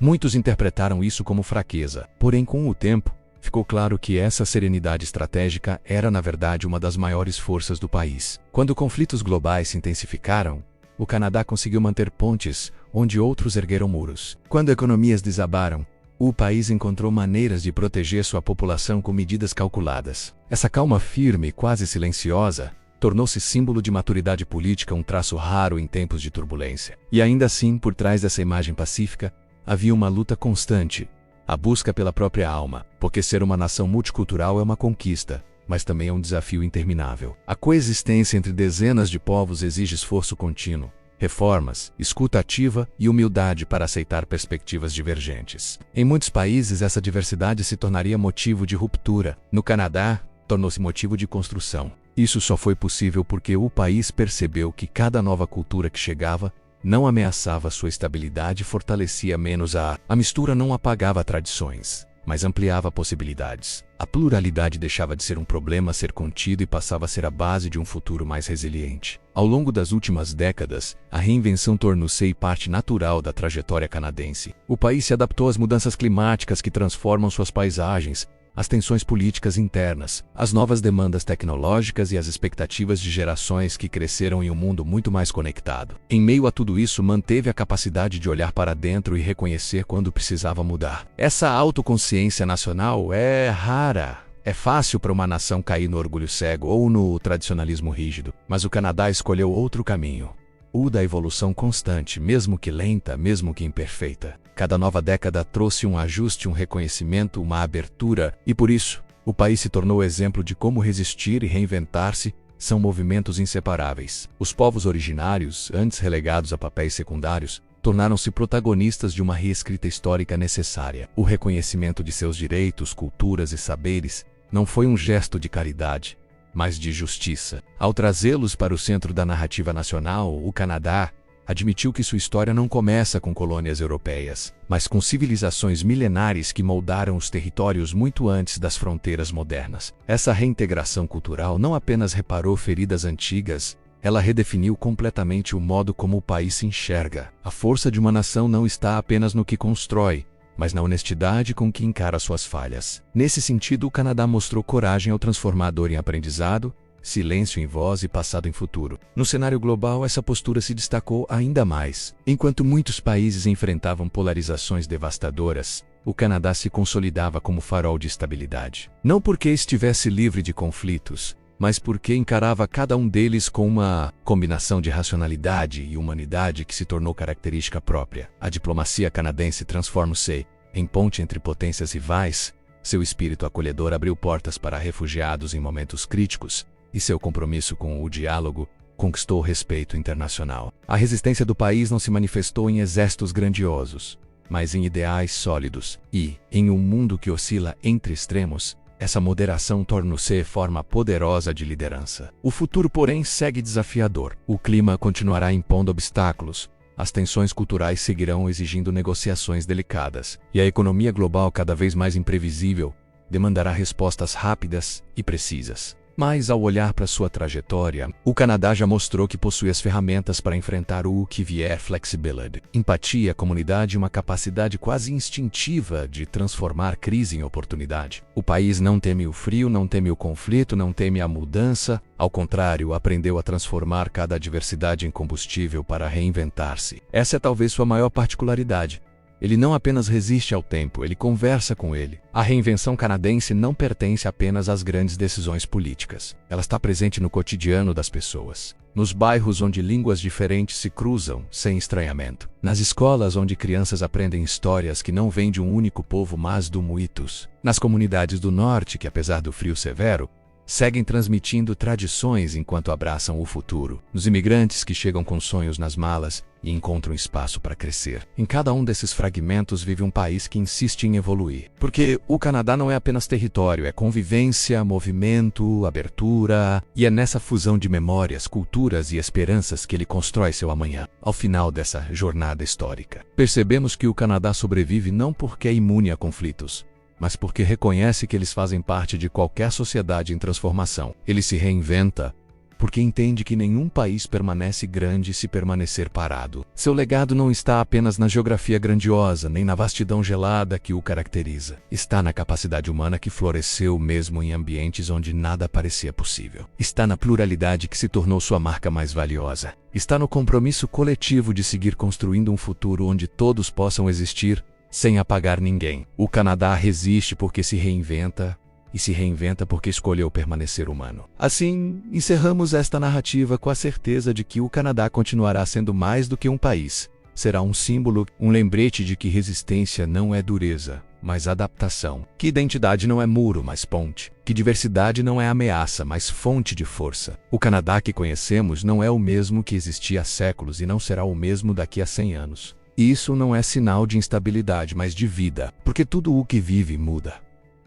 S1: Muitos interpretaram isso como fraqueza, porém, com o tempo, ficou claro que essa serenidade estratégica era, na verdade, uma das maiores forças do país. Quando conflitos globais se intensificaram, o Canadá conseguiu manter pontes onde outros ergueram muros. Quando economias desabaram, o país encontrou maneiras de proteger sua população com medidas calculadas. Essa calma firme, quase silenciosa, tornou-se símbolo de maturidade política, um traço raro em tempos de turbulência. E ainda assim, por trás dessa imagem pacífica, havia uma luta constante, a busca pela própria alma, porque ser uma nação multicultural é uma conquista, mas também é um desafio interminável. A coexistência entre dezenas de povos exige esforço contínuo, reformas, escuta ativa e humildade para aceitar perspectivas divergentes. Em muitos países, essa diversidade se tornaria motivo de ruptura. No Canadá, tornou-se motivo de construção. Isso só foi possível porque o país percebeu que cada nova cultura que chegava não ameaçava sua estabilidade e fortalecia menos a mistura não apagava tradições, mas ampliava possibilidades. A pluralidade deixava de ser um problema a ser contido e passava a ser a base de um futuro mais resiliente. Ao longo das últimas décadas, a reinvenção tornou-se parte natural da trajetória canadense. O país se adaptou às mudanças climáticas que transformam suas paisagens, as tensões políticas internas, as novas demandas tecnológicas e as expectativas de gerações que cresceram em um mundo muito mais conectado. Em meio a tudo isso, manteve a capacidade de olhar para dentro e reconhecer quando precisava mudar. Essa autoconsciência nacional é rara. É fácil para uma nação cair no orgulho cego ou no tradicionalismo rígido, mas o Canadá escolheu outro caminho. O da evolução constante, mesmo que lenta, mesmo que imperfeita. Cada nova década trouxe um ajuste, um reconhecimento, uma abertura, e por isso, o país se tornou exemplo de como resistir e reinventar-se são movimentos inseparáveis. Os povos originários, antes relegados a papéis secundários, tornaram-se protagonistas de uma reescrita histórica necessária. O reconhecimento de seus direitos, culturas e saberes não foi um gesto de caridade, mas de justiça. Ao trazê-los para o centro da narrativa nacional, o Canadá admitiu que sua história não começa com colônias europeias, mas com civilizações milenares que moldaram os territórios muito antes das fronteiras modernas. Essa reintegração cultural não apenas reparou feridas antigas, ela redefiniu completamente o modo como o país se enxerga. A força de uma nação não está apenas no que constrói, mas na honestidade com que encara suas falhas. Nesse sentido, o Canadá mostrou coragem ao transformar dor em aprendizado, silêncio em voz e passado em futuro. No cenário global, essa postura se destacou ainda mais. Enquanto muitos países enfrentavam polarizações devastadoras, o Canadá se consolidava como farol de estabilidade. Não porque estivesse livre de conflitos, mas porque encarava cada um deles com uma combinação de racionalidade e humanidade que se tornou característica própria. A diplomacia canadense transforma-se em ponte entre potências rivais, seu espírito acolhedor abriu portas para refugiados em momentos críticos, e seu compromisso com o diálogo conquistou o respeito internacional. A resistência do país não se manifestou em exércitos grandiosos, mas em ideais sólidos. E, em um mundo que oscila entre extremos, essa moderação torna-se forma poderosa de liderança. O futuro, porém, segue desafiador. O clima continuará impondo obstáculos, as tensões culturais seguirão exigindo negociações delicadas, e a economia global, cada vez mais imprevisível, demandará respostas rápidas e precisas. Mas, ao olhar para sua trajetória, o Canadá já mostrou que possui as ferramentas para enfrentar o que vier: flexibilidade, empatia, comunidade e uma capacidade quase instintiva de transformar crise em oportunidade. O país não teme o frio, não teme o conflito, não teme a mudança. Ao contrário, aprendeu a transformar cada adversidade em combustível para reinventar-se. Essa é talvez sua maior particularidade. Ele não apenas resiste ao tempo, ele conversa com ele. A reinvenção canadense não pertence apenas às grandes decisões políticas. Ela está presente no cotidiano das pessoas. Nos bairros onde línguas diferentes se cruzam, sem estranhamento. Nas escolas onde crianças aprendem histórias que não vêm de um único povo, mas do muitos. Nas comunidades do norte que, apesar do frio severo, seguem transmitindo tradições enquanto abraçam o futuro. Nos imigrantes que chegam com sonhos nas malas e encontram espaço para crescer. Em cada um desses fragmentos vive um país que insiste em evoluir. Porque o Canadá não é apenas território, é convivência, movimento, abertura, e é nessa fusão de memórias, culturas e esperanças que ele constrói seu amanhã. Ao final dessa jornada histórica, percebemos que o Canadá sobrevive não porque é imune a conflitos, mas porque reconhece que eles fazem parte de qualquer sociedade em transformação. Ele se reinventa porque entende que nenhum país permanece grande se permanecer parado. Seu legado não está apenas na geografia grandiosa, nem na vastidão gelada que o caracteriza. Está na capacidade humana que floresceu mesmo em ambientes onde nada parecia possível. Está na pluralidade que se tornou sua marca mais valiosa. Está no compromisso coletivo de seguir construindo um futuro onde todos possam existir sem apagar ninguém. O Canadá resiste porque se reinventa, e se reinventa porque escolheu permanecer humano. Assim, encerramos esta narrativa com a certeza de que o Canadá continuará sendo mais do que um país. Será um símbolo, um lembrete de que resistência não é dureza, mas adaptação. Que identidade não é muro, mas ponte. Que diversidade não é ameaça, mas fonte de força. O Canadá que conhecemos não é o mesmo que existia há séculos e não será o mesmo daqui a 100 anos. Isso não é sinal de instabilidade, mas de vida, porque tudo o que vive muda.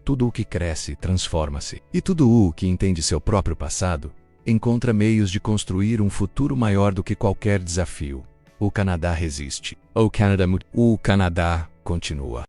S1: Tudo o que cresce transforma-se. E tudo o que entende seu próprio passado encontra meios de construir um futuro maior do que qualquer desafio. O Canadá resiste. O Canadá continua.